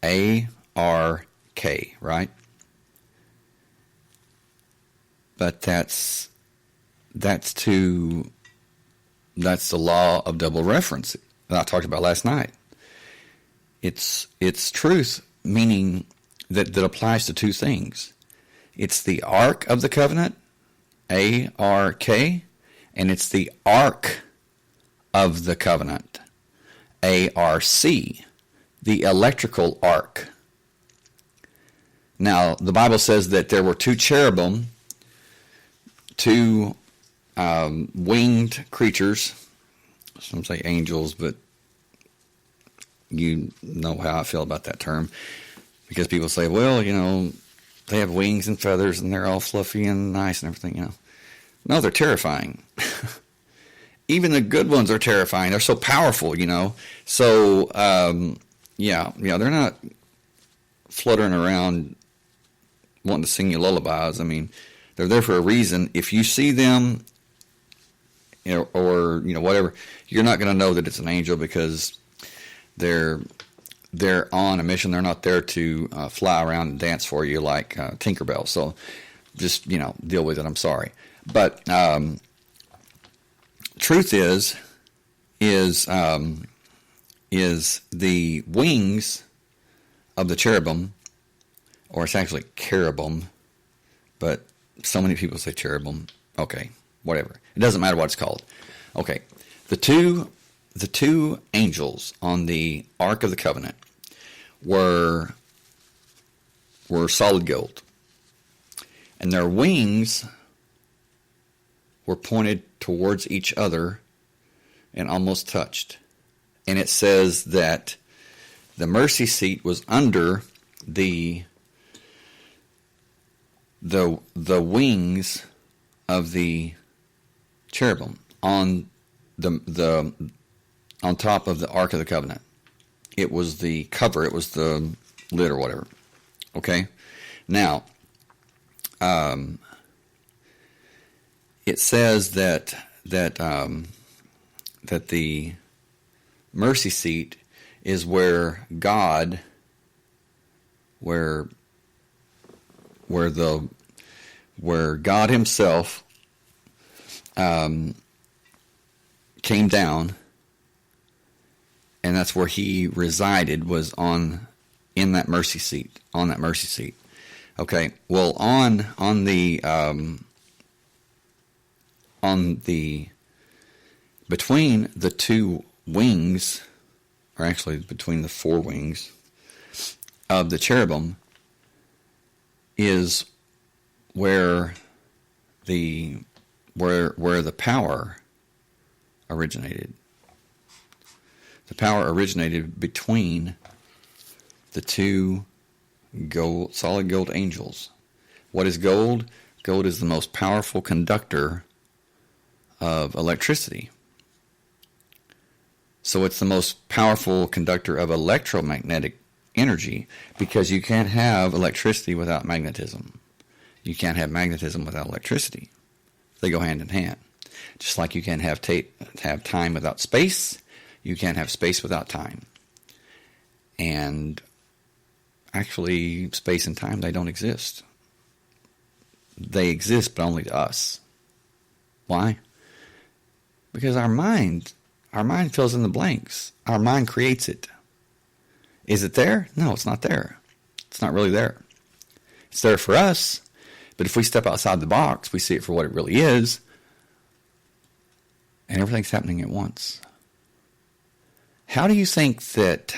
A-R-K, right? But that's the law of double reference that I talked about last night. It's truth, meaning that applies to two things. It's the Ark of the Covenant, A-R-K, and it's the Ark of the Covenant, A-R-C, the electrical arc. Now, the Bible says that there were two cherubim, two winged creatures. Some say angels, but you know how I feel about that term. Because people say, well, they have wings and feathers and they're all fluffy and nice and everything, No, they're terrifying. Even the good ones are terrifying. They're so powerful, So, they're not fluttering around wanting to sing you lullabies. I mean, they're there for a reason. If you see them, or whatever, you're not going to know that it's an angel because they're on a mission. They're not there to fly around and dance for you like Tinkerbell. So just deal with it. I'm sorry, but truth is the wings of the cherubim, or it's actually cherubim, but so many people say cherubim. Okay, whatever. It doesn't matter what it's called. Okay, the two angels on the Ark of the Covenant were solid gold, and their wings were pointed towards each other and almost touched. And it says that the mercy seat was under the wings of the cherubim on on top of the Ark of the Covenant. It was the cover. It was the lid or whatever. Okay? Now, it says that the mercy seat is where God, where God Himself came down, and that's where He resided, was on in that mercy seat, on that mercy seat. Okay, well, on the between the two wings, or actually between the four wings of the cherubim, is where the power originated. The power originated between the two solid gold angels. What is gold? Gold is the most powerful conductor of electricity. So it's the most powerful conductor of electromagnetic energy, because you can't have electricity without magnetism. You can't have magnetism without electricity. They go hand in hand. Just like you can't have time without space, you can't have space without time. And actually, space and time, they don't exist. They exist, but only to us. Why? Because our mind fills in the blanks. Our mind creates it. Is it there? No, it's not there. It's not really there. It's there for us, but if we step outside the box, we see it for what it really is, and everything's happening at once. How do you think that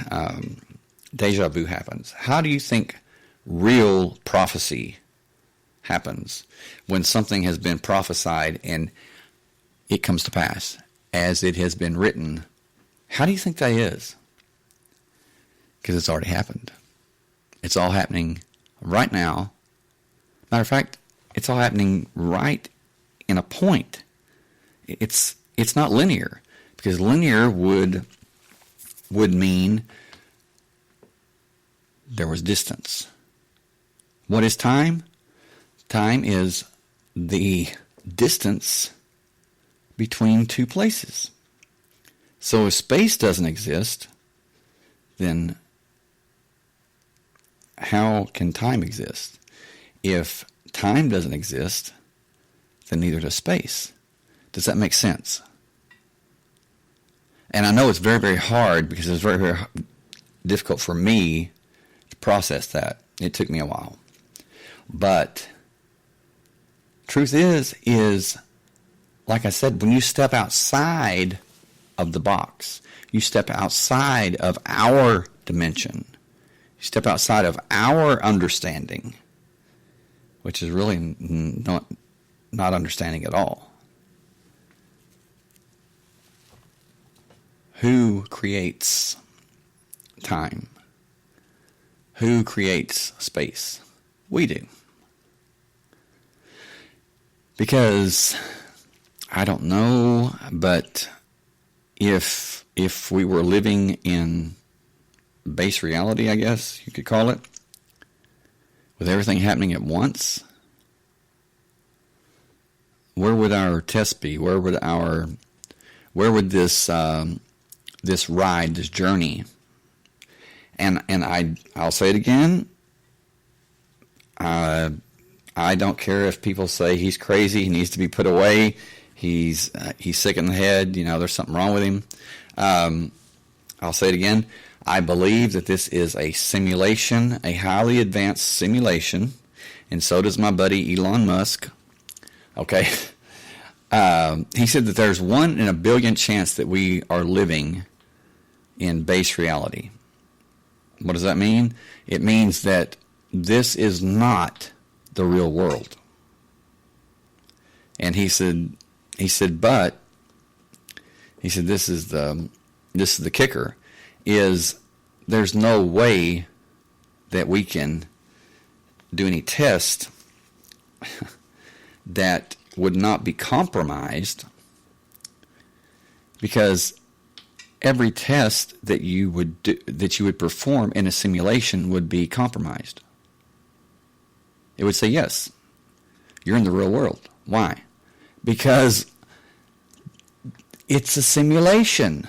deja vu happens? How do you think real prophecy happens when something has been prophesied and it comes to pass as it has been written? How do you think that is? Because it's already happened. It's all happening right now. Matter of fact, it's all happening right in a point. It's not linear, because linear would mean there was distance. What is time? Time is the distance between two places. So if space doesn't exist, then how can time exist? If time doesn't exist, then neither does space. Does that make sense? And I know it's very, very hard, because it's very, very difficult for me to process that. It took me a while. But truth is, like I said, when you step outside of the box, you step outside of our dimension, you step outside of our understanding, which is really not understanding at all. Who creates time? Who creates space? We do. Because, I don't know, but if we were living in base reality, I guess you could call it, with everything happening at once, where would our test be? Where would this ride, this journey? And I'll say it again. I don't care if people say he's crazy, he needs to be put away, he's sick in the head, there's something wrong with him. I'll say it again. I believe that this is a simulation, a highly advanced simulation, and so does my buddy Elon Musk. Okay? He said that there's 1 in a billion chance that we are living in base reality. What does that mean? It means that this is not the real world. And he said, but this is the kicker, is there's no way that we can do any test that would not be compromised, because every test that you would perform in a simulation would be compromised. It would say, yes, you're in the real world. Why? Because it's a simulation.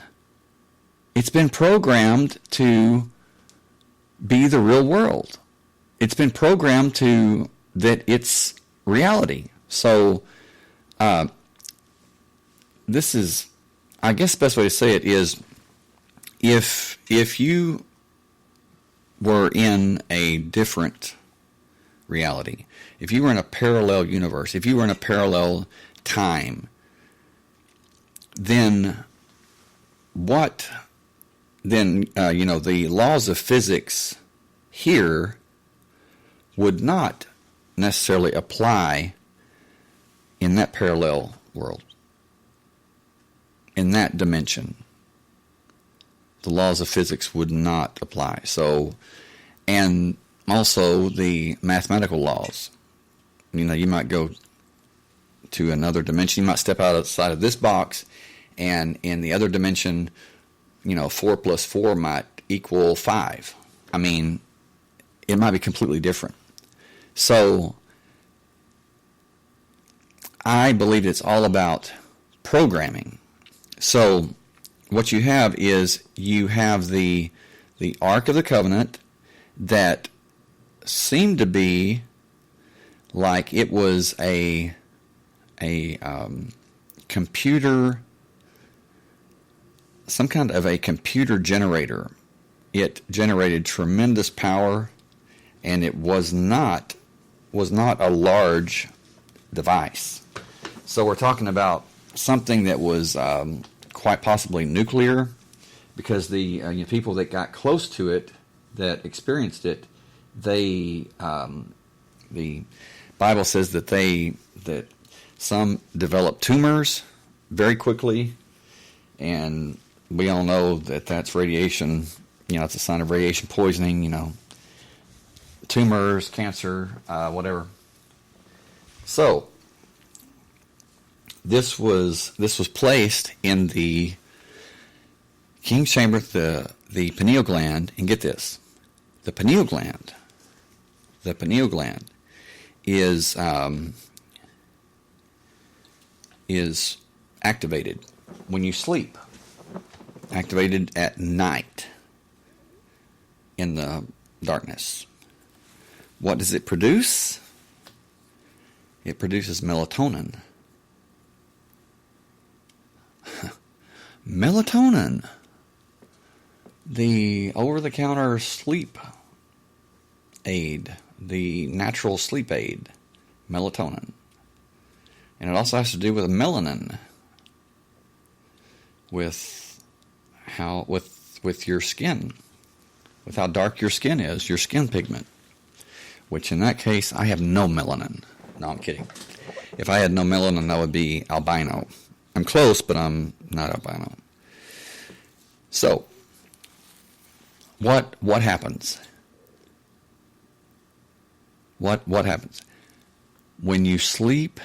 It's been programmed to be the real world. It's been programmed to that it's reality. So this is, I guess the best way to say it is, if you were in a different reality, if you were in a parallel universe, if you were in a parallel time, then the laws of physics here would not necessarily apply in that parallel world, in that dimension. The laws of physics would not apply. So, and also the mathematical laws. You might go to another dimension. You might step outside of this box, and in the other dimension, 4 plus 4 might equal 5. I mean, it might be completely different. So, I believe it's all about programming. So, what you have is you have the Ark of the Covenant that seemed to be like it was a computer, some kind of a computer generator. It generated tremendous power, and it was not a large device. So we're talking about something that was quite possibly nuclear, because the people that got close to it, that experienced it, the Bible says that some developed tumors very quickly, and we all know that that's radiation. It's a sign of radiation poisoning. Tumors, cancer, whatever. So this was placed in the king's chamber, the pineal gland, and get this, the pineal gland is activated when you sleep, activated at night in the darkness. What does it produce? It produces melatonin. Melatonin, the over-the-counter sleep aid, the natural sleep aid, melatonin. And it also has to do with melanin, with your skin, with how dark your skin is, your skin pigment. Which in that case, I have no melanin. No, I'm kidding. If I had no melanin, I would be albino. I'm close, but I'm not albino. So, what happens? What happens? When you sleep,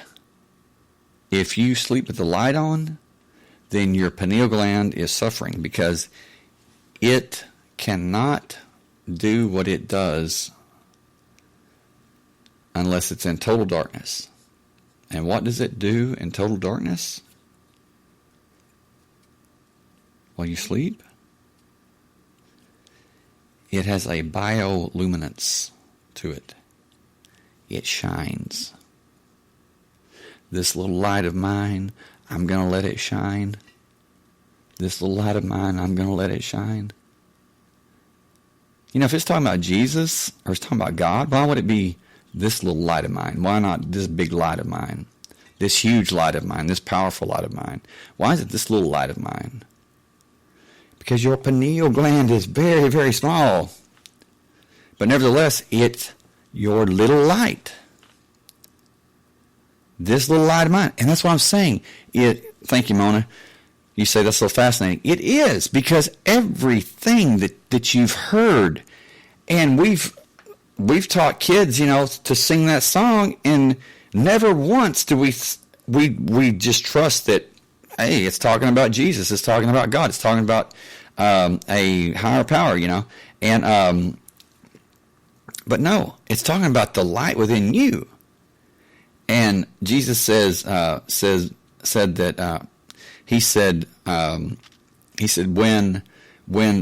if you sleep with the light on, then your pineal gland is suffering, because it cannot do what it does unless it's in total darkness. And what does it do in total darkness? While you sleep? It has a bioluminescence to it. It shines. This little light of mine, I'm going to let it shine. This little light of mine, I'm going to let it shine. If it's talking about Jesus, or it's talking about God, why would it be this little light of mine? Why not this big light of mine? This huge light of mine, this powerful light of mine? Why is it this little light of mine? Because your pineal gland is very, very small. But nevertheless, it's your little light. This little light of mine. And that's what I'm saying. Thank you, Mona. You say that's so fascinating. It is, because everything that you've heard, and we've taught kids, to sing that song, and never once do we just trust that, hey, it's talking about Jesus, it's talking about God, it's talking about a higher power, and but no, it's talking about the light within you. And Jesus said that he said when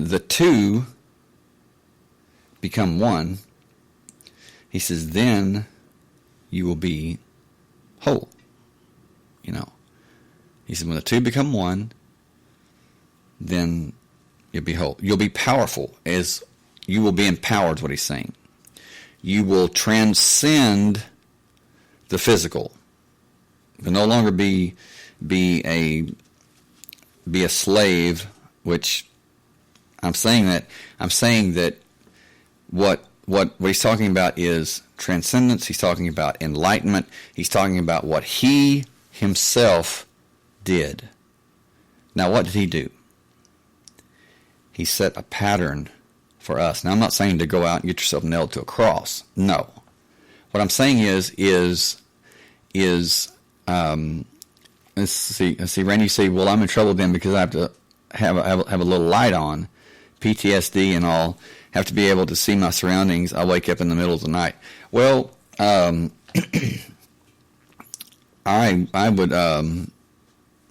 the two become one, he says, then you will be whole. He said, when the two become one, then you'll be whole. You'll be powerful, as you will be empowered, is what he's saying. You will transcend the physical. You'll no longer be a slave, which I'm saying that what he's talking about is transcendence. He's talking about enlightenment. He's talking about what he himself did. Now, what did he do? He set a pattern for us. Now, I'm not saying to go out and get yourself nailed to a cross. No. What I'm saying is let's see, Randy, you say, well, I'm in trouble then because I have to have a little light on, PTSD and all, have to be able to see my surroundings. I wake up in the middle of the night. Well, I would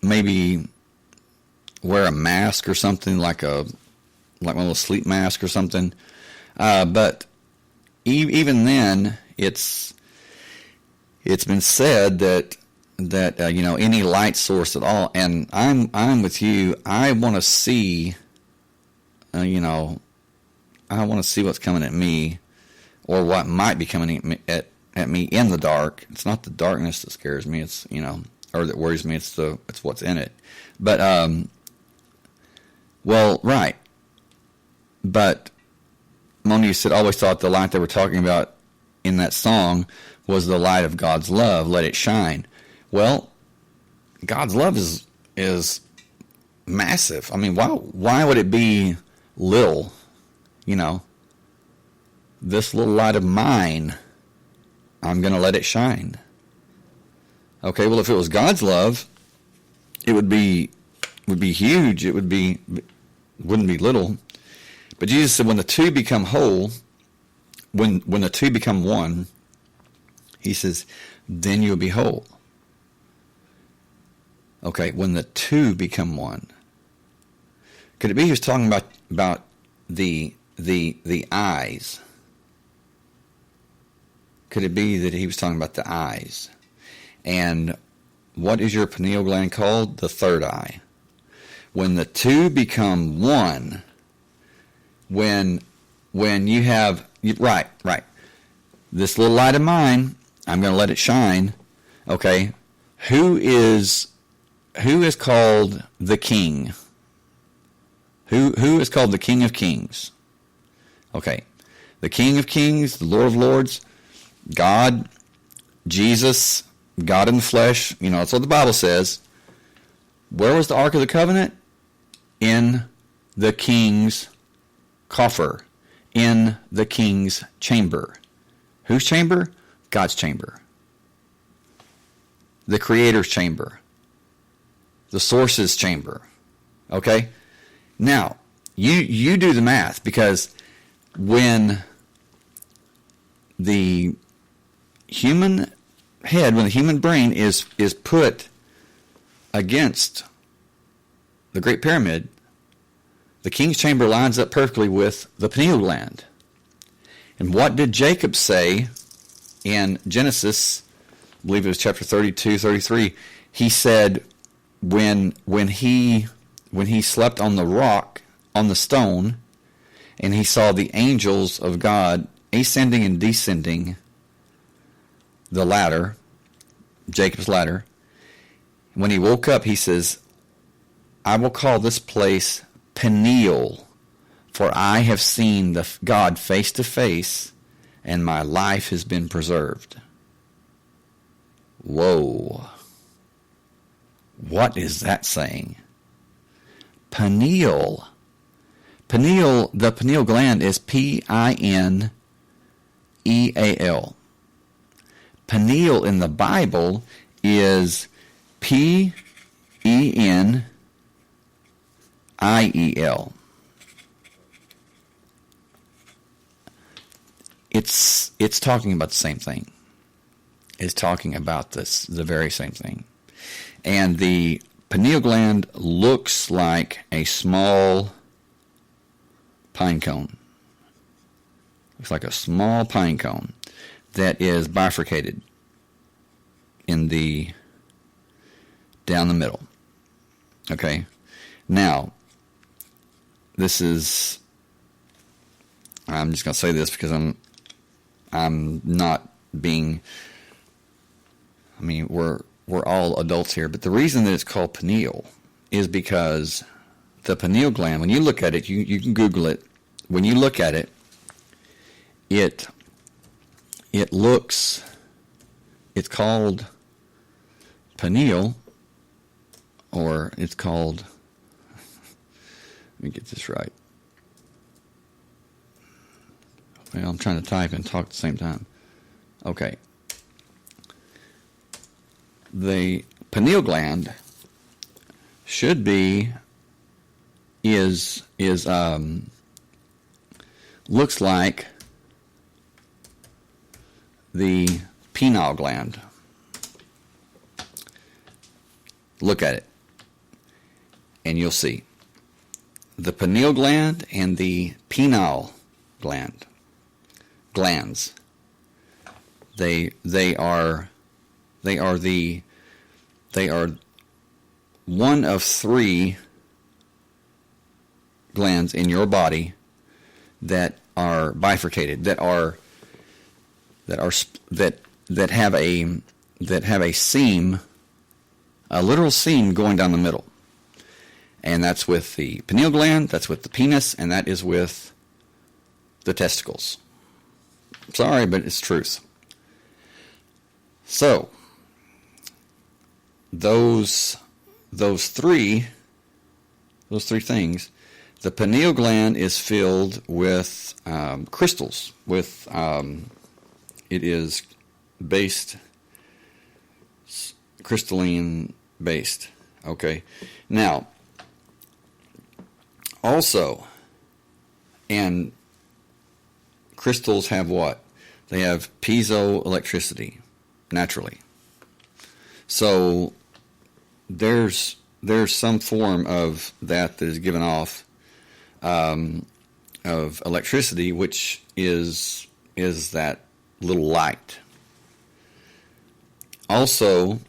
maybe wear a mask or something, like one of those sleep mask or something. But even then, it's been said that any light source at all, and I'm with you. I want to see, I want to see what's coming at me, or what might be coming at me in the dark. It's not the darkness that scares me. It's or that worries me. It's what's in it. But well, right. But Mona, you said always thought the light they were talking about in that song was the light of God's love. Let it shine. Well, God's love is massive. I mean, why would it be little? This little light of mine, I'm going to let it shine. Okay, well, if it was God's love, it would be huge. It wouldn't be little. But Jesus said, when the two become whole, when the two become one, he says, then you'll be whole. Okay, when the two become one. Could it be he was talking about the eyes? Could it be that he was talking about the eyes? And what is your pineal gland called? The third eye. When the two become one, when you have, right, this little light of mine, I'm going to let it shine. Okay, who is called the King? Who is called the King of Kings? Okay, the King of Kings, the Lord of Lords, God, Jesus, God in the flesh. That's what the Bible says. Where was the Ark of the Covenant? In the King's coffer, in the King's chamber. Whose chamber? God's chamber. The Creator's chamber. The Source's chamber. Okay? Now, you do the math, because when the human head, when the human brain is put against the Great Pyramid, the King's chamber lines up perfectly with the pineal gland. And what did Jacob say in Genesis, I believe it was chapter 32, 33, he said when he slept on the rock, on the stone, and he saw the angels of God ascending and descending the ladder, Jacob's ladder, when he woke up, he says, I will call this place Peniel, for I have seen God face to face, and my life has been preserved. Whoa. What is that saying? Pineal. Pineal, the pineal gland is Pineal. Pineal in the Bible is Pieniel. It's talking about the same thing. It's talking about the very same thing. And the pineal gland looks like a small pine cone. Looks like a small pine cone that is bifurcated down the middle. Okay? Now, this is I'm just going to say this because I'm not being, I mean, we're all adults here, but the reason that it's called pineal is because the pineal gland, when you look at it, you can Google it. When you look at it, it looks, it's called pineal, or it's called, let me get this right. Well, I'm trying to type and talk at the same time. Okay. The pineal gland should be, looks like the pineal gland. Look at it, and you'll see. The pineal gland and the pineal glands. They are one of three glands in your body that are bifurcated, that have a seam, a literal seam going down the middle. And that's with the pineal gland, that's with the penis, and that is with the testicles. Sorry, but it's truth. So, those three things, the pineal gland is filled with crystals. It is crystalline based. Okay. Now, also, and crystals have what? They have piezoelectricity, naturally. So there's some form of that is given off of electricity, which is that little light. Also,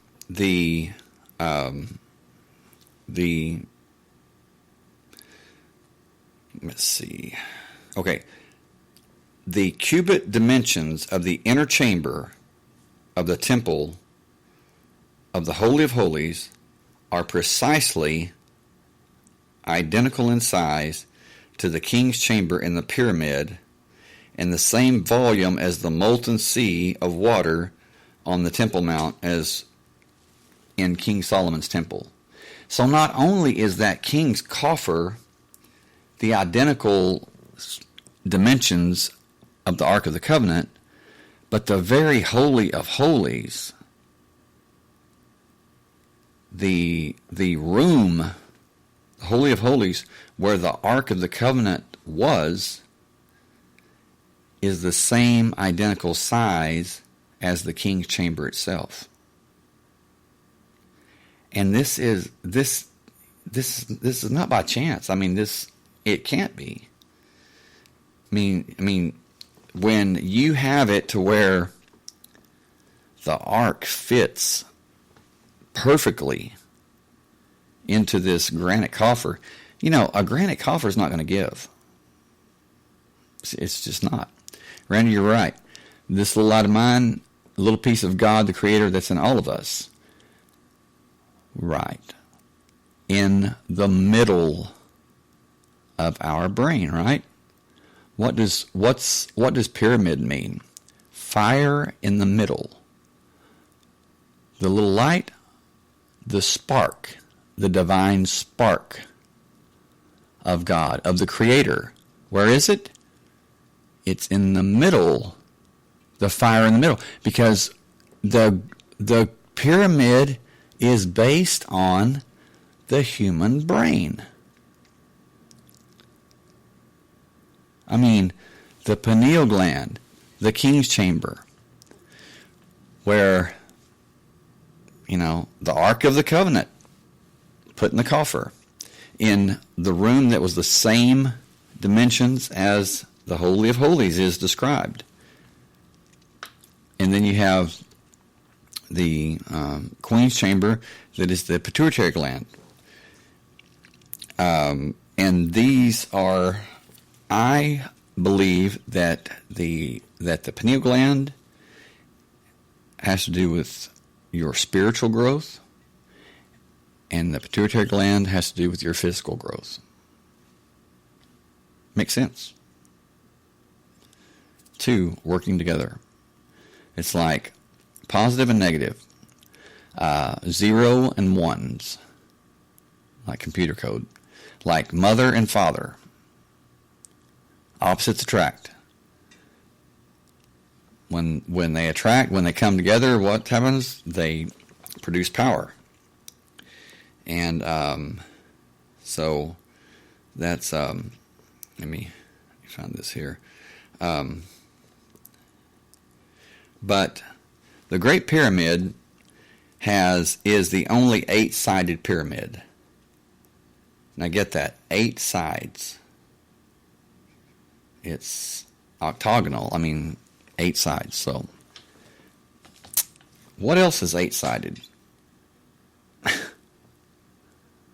let's see. Okay. The cubit dimensions of the inner chamber of the temple of the Holy of Holies are precisely identical in size to the king's chamber in the pyramid, and the same volume as the molten sea of water on the Temple Mount as in King Solomon's temple. So not only is that king's coffer the identical dimensions of the Ark of the Covenant, but the very Holy of Holies, the room, the Holy of Holies, where the Ark of the Covenant was, is the same identical size as the king's chamber itself. And this is not by chance. I mean, it can't be. I mean, when you have it to where the ark fits perfectly into this granite coffer, a granite coffer is not going to give. It's just not. Randy, you're right. This little light of mine, a little piece of God, the Creator, that's in all of us. Right. In the middle of our brain, right? What does pyramid mean? Fire in the middle. The little light, the spark, the divine spark of God, of the Creator. Where is it? It's in the middle. The fire in the middle. Because the pyramid is based on the human brain. I mean, the pineal gland, the king's chamber, where, the Ark of the Covenant put in the coffer, in the room that was the same dimensions as the Holy of Holies is described. And then you have the queen's chamber that is the pituitary gland. And these are, I believe that the pineal gland has to do with your spiritual growth, and the pituitary gland has to do with your physical growth. Makes sense. Two working together. It's like positive and negative, 0 and 1s, like computer code, like mother and father. Opposites attract. When they attract, when they come together, what happens? They produce power. And so that's let me find this here. But the Great Pyramid is the only 8-sided pyramid. Now get that, 8 sides. It's octagonal. 8 sides. So, what else is 8-sided?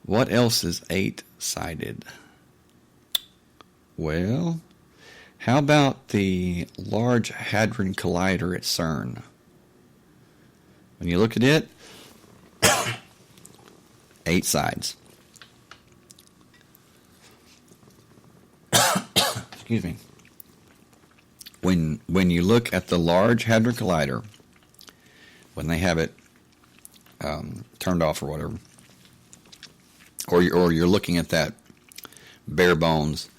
What else is 8-sided? Well, how about the Large Hadron Collider at CERN? When you look at it, 8 sides. Excuse me. When you look at the Large Hadron Collider, when they have it turned off or whatever, or you're looking at that bare bones,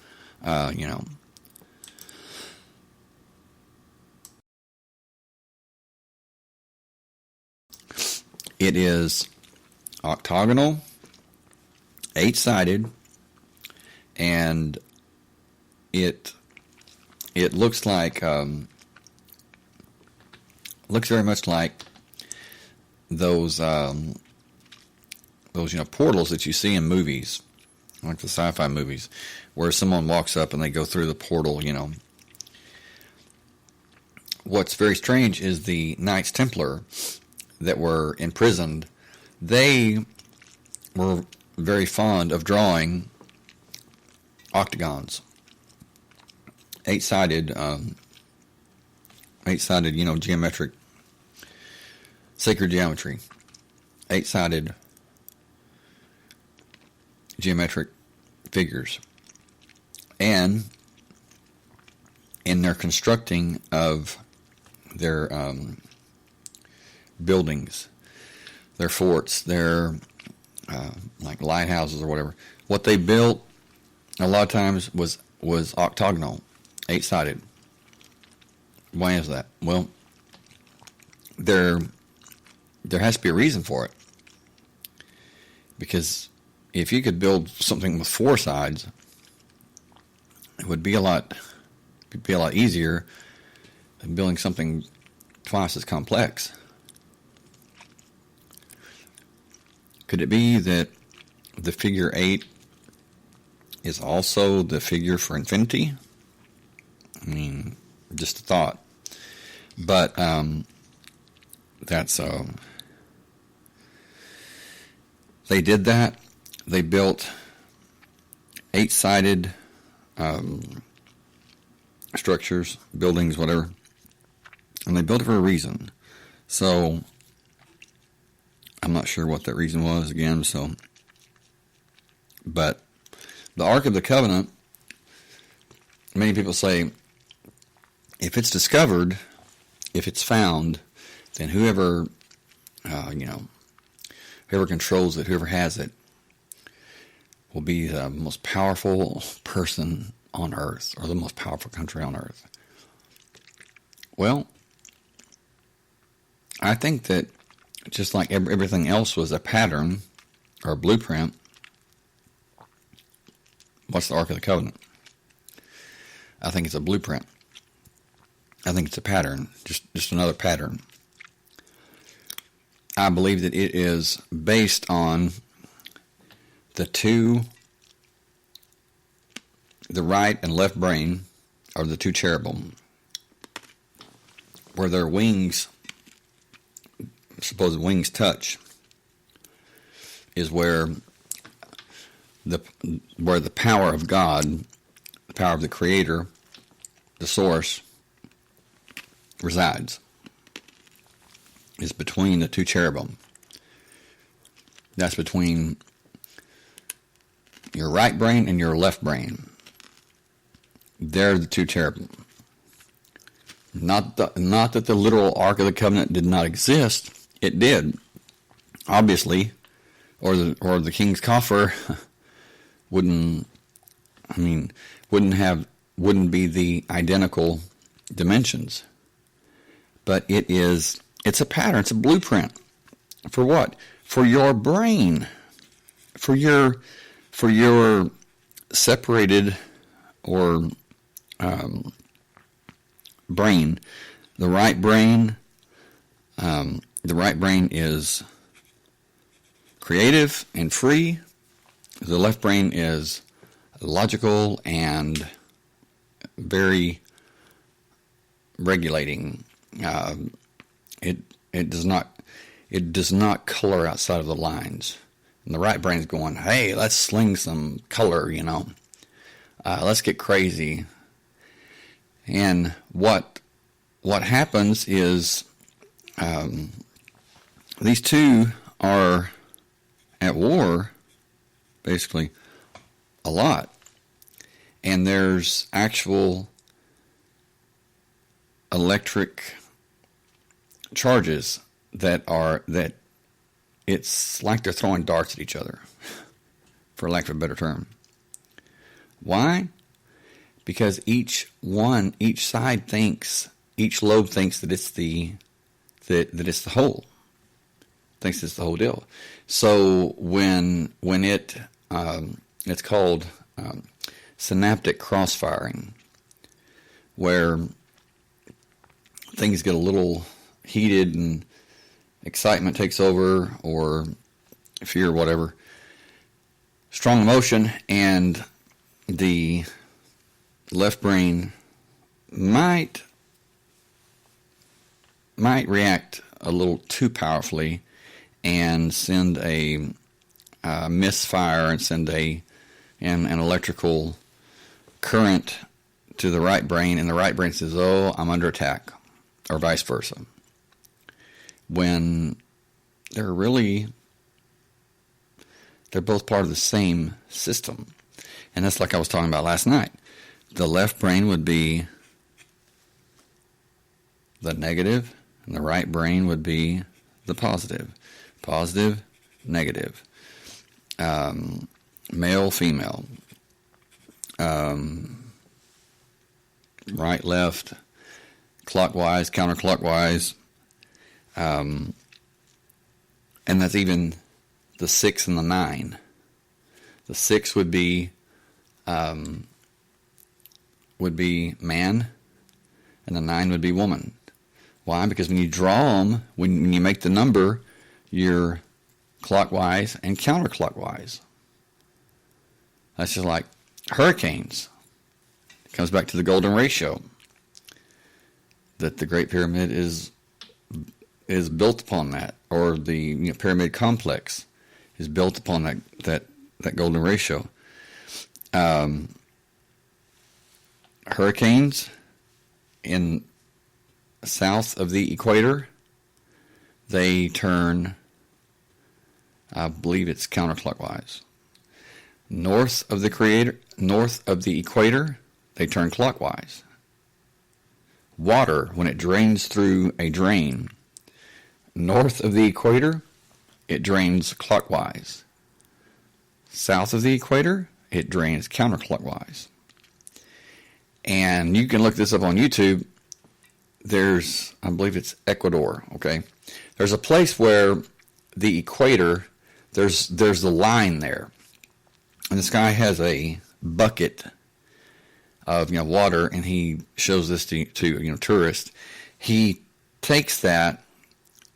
it is octagonal, 8-sided, and it looks like looks very much like those portals that you see in movies, like the sci-fi movies, where someone walks up and they go through the portal. What's very strange is the Knights Templar that were imprisoned. They were very fond of drawing octagons. 8-sided, geometric, sacred geometry. 8-sided geometric figures. And in their constructing of their buildings, their forts, their like lighthouses or whatever, what they built a lot of times was octagonal, 8-sided. Why is that? Well, there has to be a reason for it. Because if you could build something with 4 sides, it would be a lot easier than building something twice as complex. Could it be that the figure 8 is also the figure for infinity? Just a thought. But that's they did that. They built 8-sided structures, buildings, whatever, and they built it for a reason. So I'm not sure what that reason was again. But the Ark of the Covenant, many people say, if it's discovered, if it's found, then whoever controls it, whoever has it, will be the most powerful person on earth, or the most powerful country on earth. Well, I think that just like everything else was a pattern or a blueprint, what's the Ark of the Covenant? I think it's a blueprint. I think it's a pattern, just another pattern. I believe that it is based on the right and left brain of the 2 cherubim, where their wings, supposed wings touch, is where the power of God, the power of the Creator, the source resides is between the two cherubim. That's between your right brain and your left brain. They're the two cherubim. Not that the literal Ark of the Covenant did not exist. It did, obviously, or the king's coffer wouldn't be the identical dimensions. But it's a pattern, it's a blueprint. For what? For your brain. For your separated or brain. The right brain is creative and free. The left brain is logical and very regulating. It does not color outside of the lines. And the right brain is going, hey, let's sling some color, let's get crazy. And what happens is these two are at war, basically, a lot. And there's actual electric charges that it's like they're throwing darts at each other, for lack of a better term. Why? Because each side thinks, each lobe thinks that it's the whole, thinks it's the whole deal. So when it's called synaptic crossfiring, where things get a little heated and excitement takes over, or fear, whatever, strong emotion, and the left brain might react a little too powerfully and send a misfire and send an electrical current to the right brain, and the right brain says, oh, I'm under attack, or vice versa. When they're both part of the same system. And that's like I was talking about last night. The left brain would be the negative, and the right brain would be the positive. Positive, negative. Male, female. Right, left, clockwise, counterclockwise. And that's even the 6 and the 9. The 6 would be man, and the 9 would be woman. Why? Because when you draw them, when you make the number, you're clockwise and counterclockwise. That's just like hurricanes. It comes back to the golden ratio, that the Great Pyramid is built upon that, or the pyramid complex is built upon that golden ratio. Hurricanes in south of the equator, they turn, I believe it's counterclockwise. North of the equator, they turn clockwise. Water, when it drains through a drain, north of the equator, it drains clockwise. South of the equator, it drains counterclockwise. And you can look this up on YouTube. There's, I believe it's Ecuador, okay? There's a place where the equator, there's the line there. And this guy has a bucket of water, and he shows this to tourists. He takes that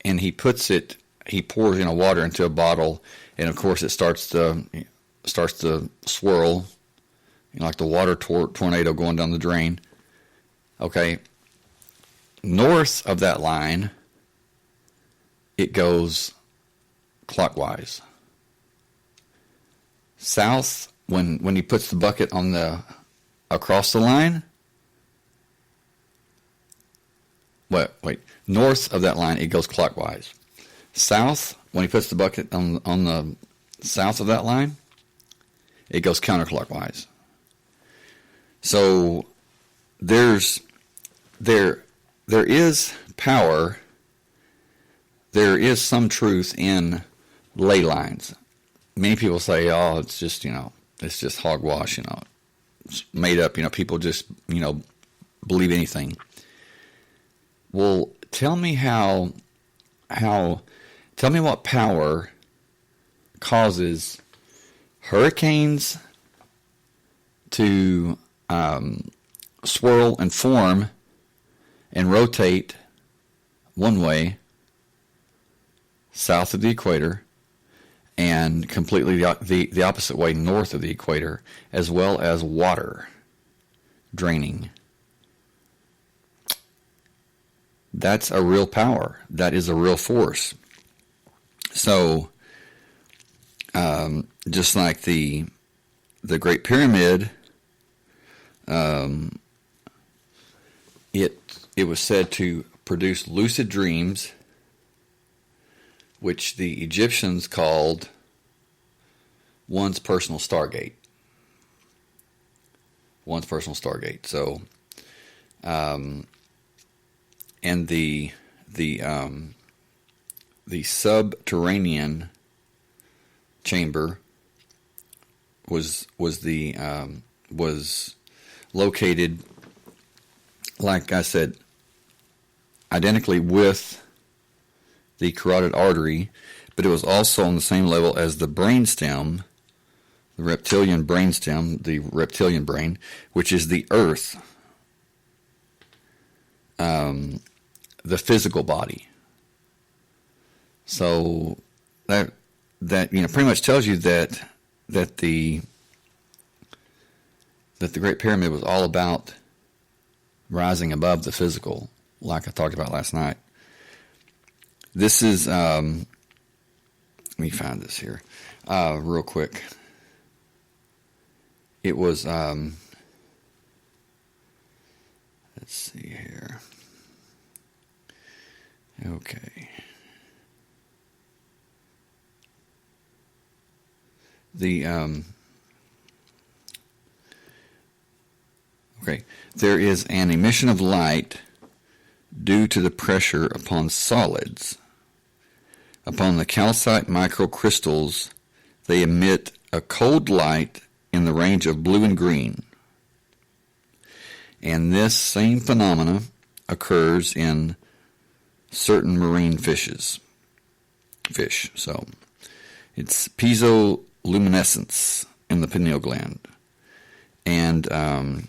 and he pours water into a bottle, and of course it starts to swirl, like the water tornado going down the drain. Okay, north of that line, it goes clockwise. South, when he puts the bucket across the line, North of that line, it goes clockwise. South, when he puts the bucket on the south of that line, it goes counterclockwise. So there is power. There is some truth in ley lines. Many people say, "Oh, it's just it's just hogwash, it's made up. People just believe anything." Well, tell me tell me what power causes hurricanes to swirl and form and rotate one way south of the equator and completely the opposite way north of the equator, as well as water draining. That's a real power. That is a real force. So, just like the Great Pyramid, it was said to produce lucid dreams, which the Egyptians called one's personal Stargate. One's personal Stargate. So, and the subterranean chamber was located, like I said, identically with the carotid artery, but it was also on the same level as the brainstem, the reptilian brainstem, the reptilian brain, which is the earth, the physical body. So that pretty much tells you that the Great Pyramid was all about rising above the physical, like I talked about last night. This is let me find this here real quick. It was let's see here. Okay. There is an emission of light due to the pressure upon solids. Upon the calcite microcrystals, they emit a cold light in the range of blue and green. And this same phenomena occurs in certain marine fish. So it's piezoluminescence in the pineal gland. And I'm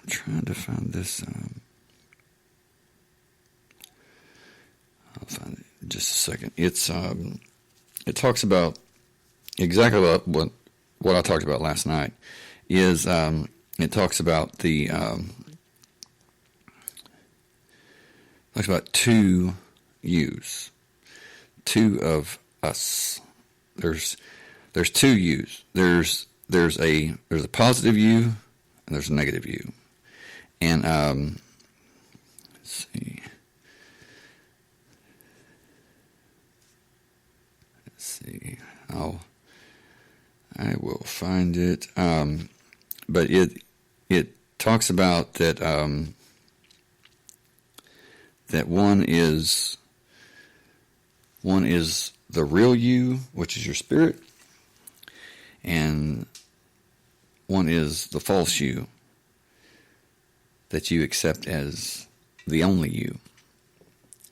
trying to find this. I'll find it in just a second. It's it talks about exactly what I talked about last night. Is it talks about talks about two yous, two of us. There's two yous. There's a positive you and there's a negative you. And let's see. I will find it. But it talks about that that one is the real you, which is your spirit, and one is the false you that you accept as the only you.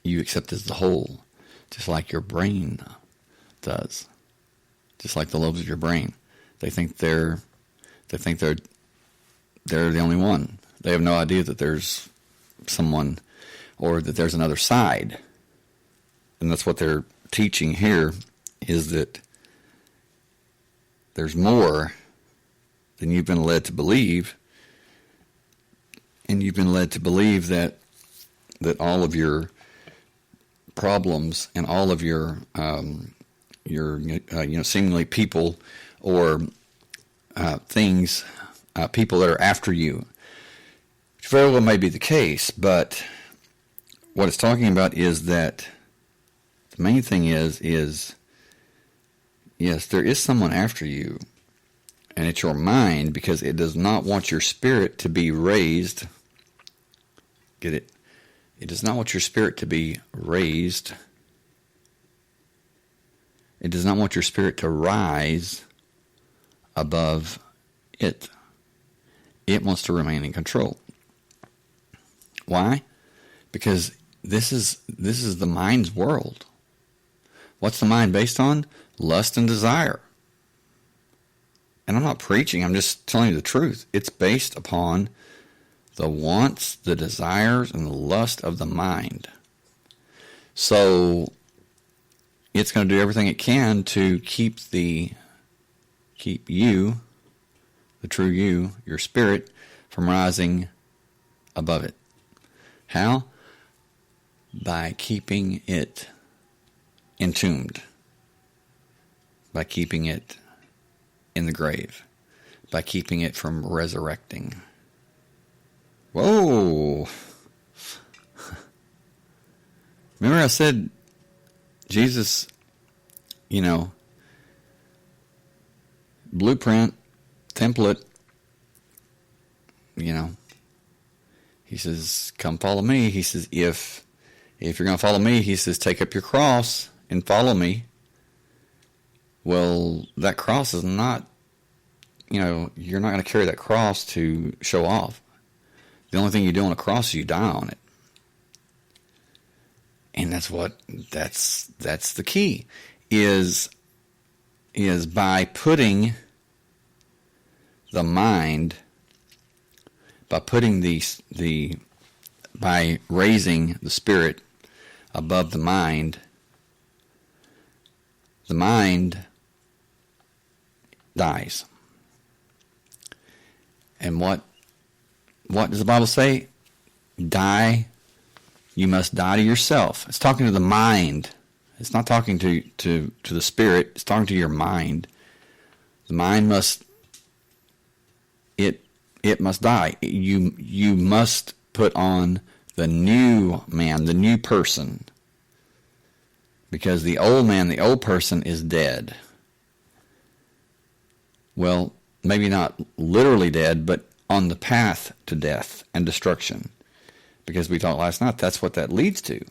You accept as the whole, just like your brain does. Just like the lobes of your brain. They think they're the only one. They have no idea that there's someone or that there's another side. And that's what they're teaching here, is that there's more than you've been led to believe. And you've been led to believe that all of your problems and all of your seemingly people or things, people that are after you, which very well may be the case, but what it's talking about is that the main thing is yes, there is someone after you, and it's your mind, because it does not want your spirit to be raised. Get it? It does not want your spirit to be raised. It does not want your spirit to rise above it. It wants to remain in control. Why? Because this is the mind's world. What's the mind based on? Lust and desire. And I'm not preaching, I'm just telling you the truth. It's based upon the wants, the desires, and the lust of the mind. So it's going to do everything it can to keep you, the true you, your spirit, from rising above it. How? By keeping it entombed. By keeping it in the grave. By keeping it from resurrecting. Whoa! Remember I said Jesus, blueprint, template, he says, come follow me. He says, if you're going to follow me, he says, take up your cross and follow me. Well, that cross is not, you're not going to carry that cross to show off. The only thing you do on a cross is you die on it. And that's the key, is by putting the mind, by raising the spirit above the mind dies. And what does the Bible say? Die. You must die to yourself. It's talking to the mind. It's not talking to the spirit. It's talking to your mind. The mind must die. You must put on the new man, the new person. Because the old man, the old person is dead. Well, maybe not literally dead, but on the path to death and destruction. Because we talked last night, that's what that leads to.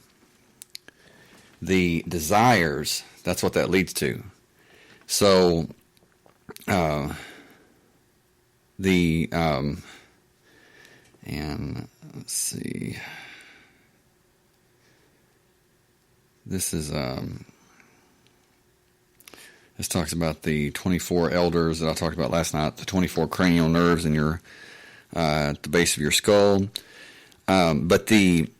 The desires, that's what that leads to. So, and let's see. This talks about the 24 elders that I talked about last night, the 24 cranial nerves in your, at the base of your skull. But the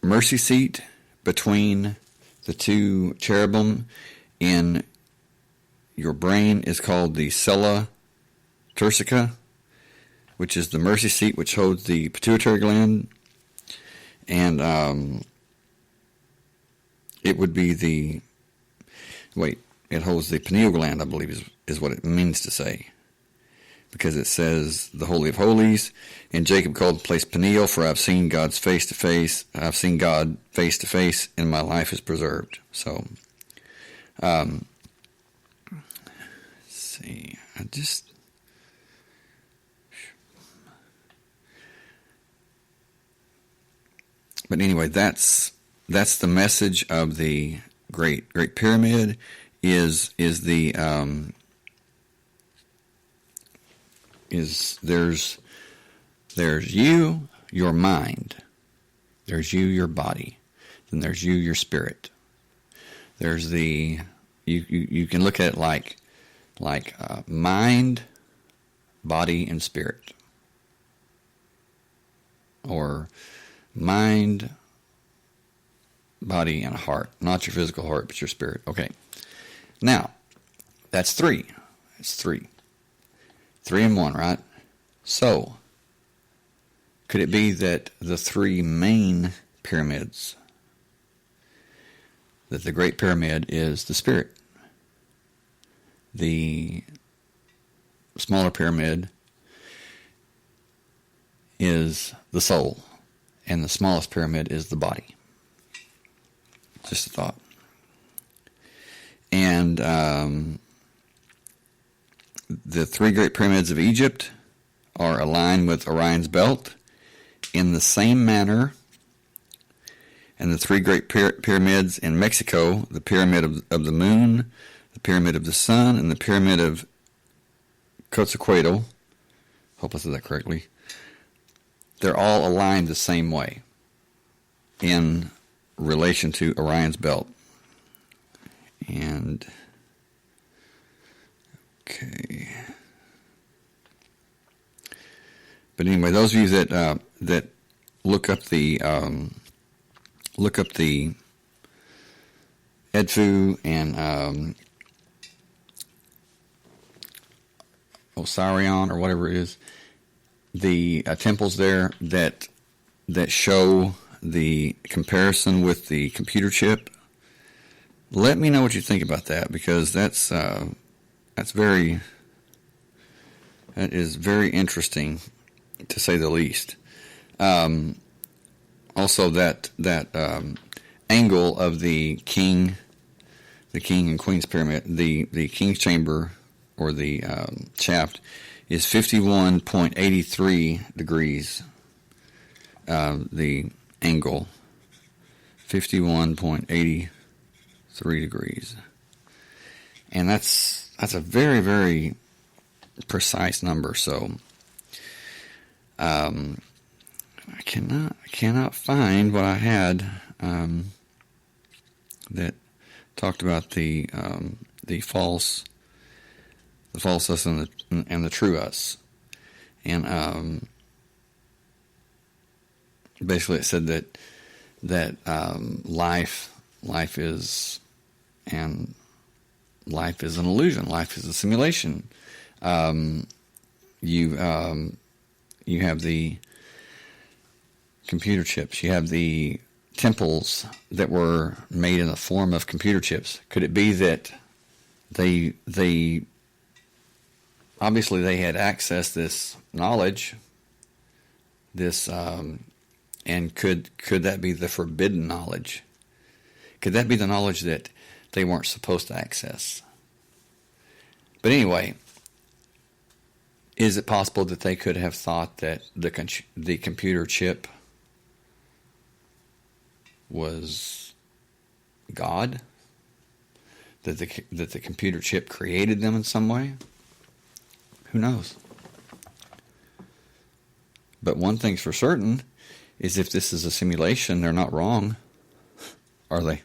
mercy seat between the two cherubim in your brain is called the sella turcica, which is the mercy seat, which holds the pituitary gland, and it would be it holds the pineal gland, I believe is what it means to say. Because it says the Holy of Holies, and Jacob called the place Peniel, for I've seen God's face to face. I've seen God face to face, and my life is preserved. So, let's see. But anyway, that's the message of the Great Pyramid. Is there's you, your mind, there's you, your body, then there's you, your spirit. There's you can look at it like mind, body, and spirit, or mind, body, and heart. Not your physical heart, but your spirit. Okay. Now, that's three. It's three. 3 in 1, right? So, could it be that the three main pyramids, that the Great Pyramid is the spirit, the smaller pyramid is the soul, and the smallest pyramid is the body. Just a thought. And the three great pyramids of Egypt are aligned with Orion's belt in the same manner. And the three great pyramids in Mexico, the pyramid of the moon, the pyramid of the sun, and the pyramid of Quetzalcoatl, hope I said that correctly, they're all aligned the same way in relation to Orion's belt. And okay, but anyway, those of you that look up the Edfu and Osirion or whatever it is, the temples there that show the comparison with the computer chip. Let me know what you think about that, because that is very interesting, to say the least. Also, that angle of the king and queen's pyramid, the king's chamber, or the shaft, is 51.83 degrees. The angle, 51.83 degrees, and that's a very, very precise number. So I cannot find what I had that talked about the false us and the true us, and basically it said that life is an illusion. Life is a simulation. You have the computer chips. You have the temples that were made in the form of computer chips. Could it be that they obviously they had accessed this knowledge, and could that be the forbidden knowledge? Could that be the knowledge that they weren't supposed to access? But anyway, is it possible that they could have thought that the computer chip was God? That the computer chip created them in some way? Who knows? But one thing's for certain is, if this is a simulation, they're not wrong, are they?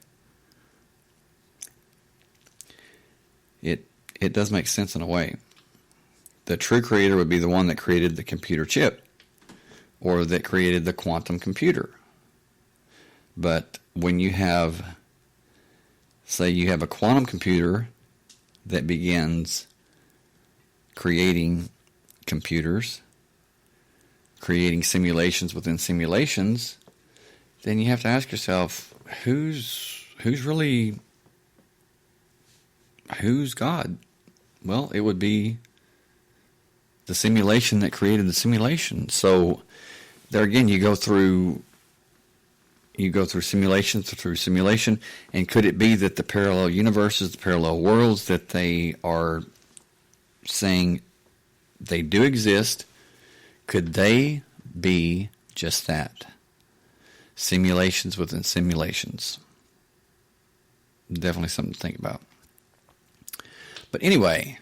It does make sense in a way. The true creator would be the one that created the computer chip, or that created the quantum computer. But when you have, say you have a quantum computer that begins creating computers, creating simulations within simulations, then you have to ask yourself, who's God? Well, it would be the simulation that created the simulation. So there again, you go through simulation through simulation, and could it be that the parallel universes, the parallel worlds that they are saying they do exist, could they be just that? Simulations within simulations. Definitely something to think about. But anyway,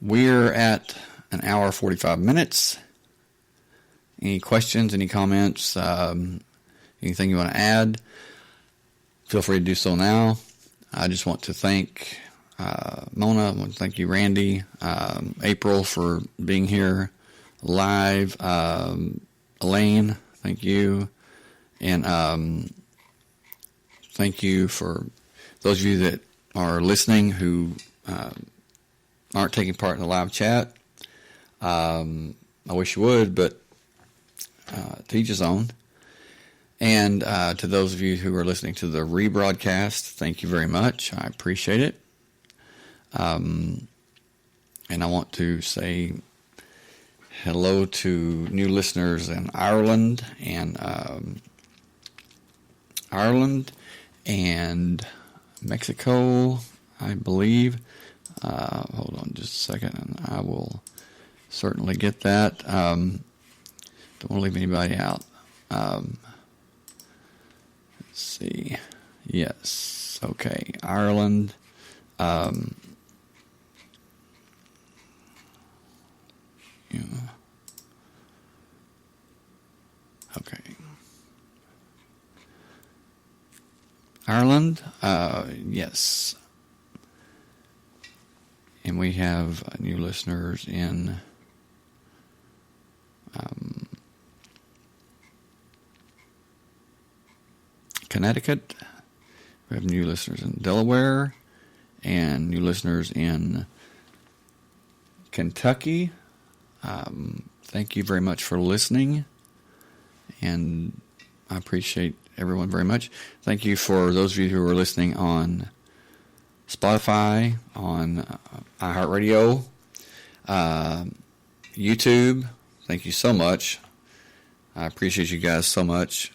we're at an hour 45 minutes. Any questions, any comments, anything you want to add, feel free to do so now. I just want to thank Mona. I want to thank you, Randy, April, for being here live. Elaine, thank you. And thank you for those of you that are listening who aren't taking part in the live chat. I wish you would, but to each his own. And to those of you who are listening to the rebroadcast, thank you very much. I appreciate it. And I want to say hello to new listeners in Ireland and Mexico, I believe. Hold on just a second, and I will certainly get that. Don't want to leave anybody out. Let's see. Yes. Okay. Ireland. Yeah. Okay. Ireland. Yes. And we have new listeners in Connecticut. We have new listeners in Delaware and new listeners in Kentucky. Thank you very much for listening, and I appreciate everyone very much. Thank you for those of you who are listening on Spotify, on iHeartRadio, YouTube. Thank you so much. I appreciate you guys so much.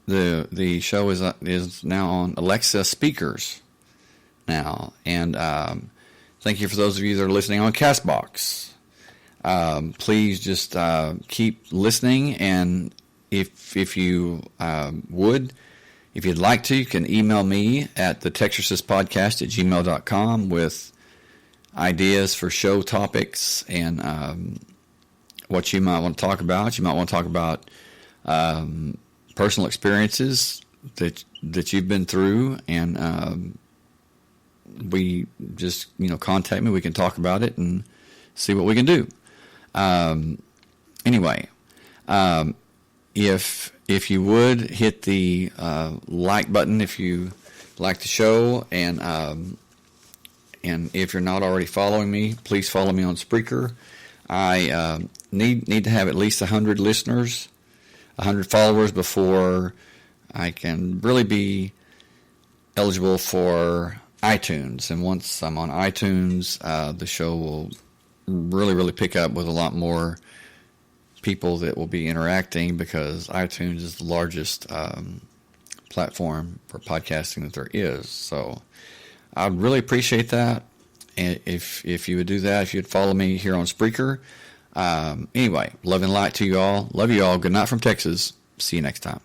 The show is now on Alexa speakers now, and thank you for those of you that are listening on Castbox. Please just keep listening, and if you would, if you'd like to, you can email me at thetextusispodcast@gmail.com with ideas for show topics and what you might want to talk about. You might want to talk about personal experiences that you've been through, and we just contact me. We can talk about it and see what we can do. Anyway, if you would hit the like button if you like the show, and if you're not already following me, please follow me on Spreaker. I need to have at least 100 listeners, 100 followers before I can really be eligible for iTunes. And once I'm on iTunes, the show will really pick up with a lot more people that will be interacting, because iTunes is the largest platform for podcasting that there is. So I'd really appreciate that. And if you would do that, if you'd follow me here on Spreaker. Anyway, love and light to you all. Love you all. Good night from Texas. See you next time.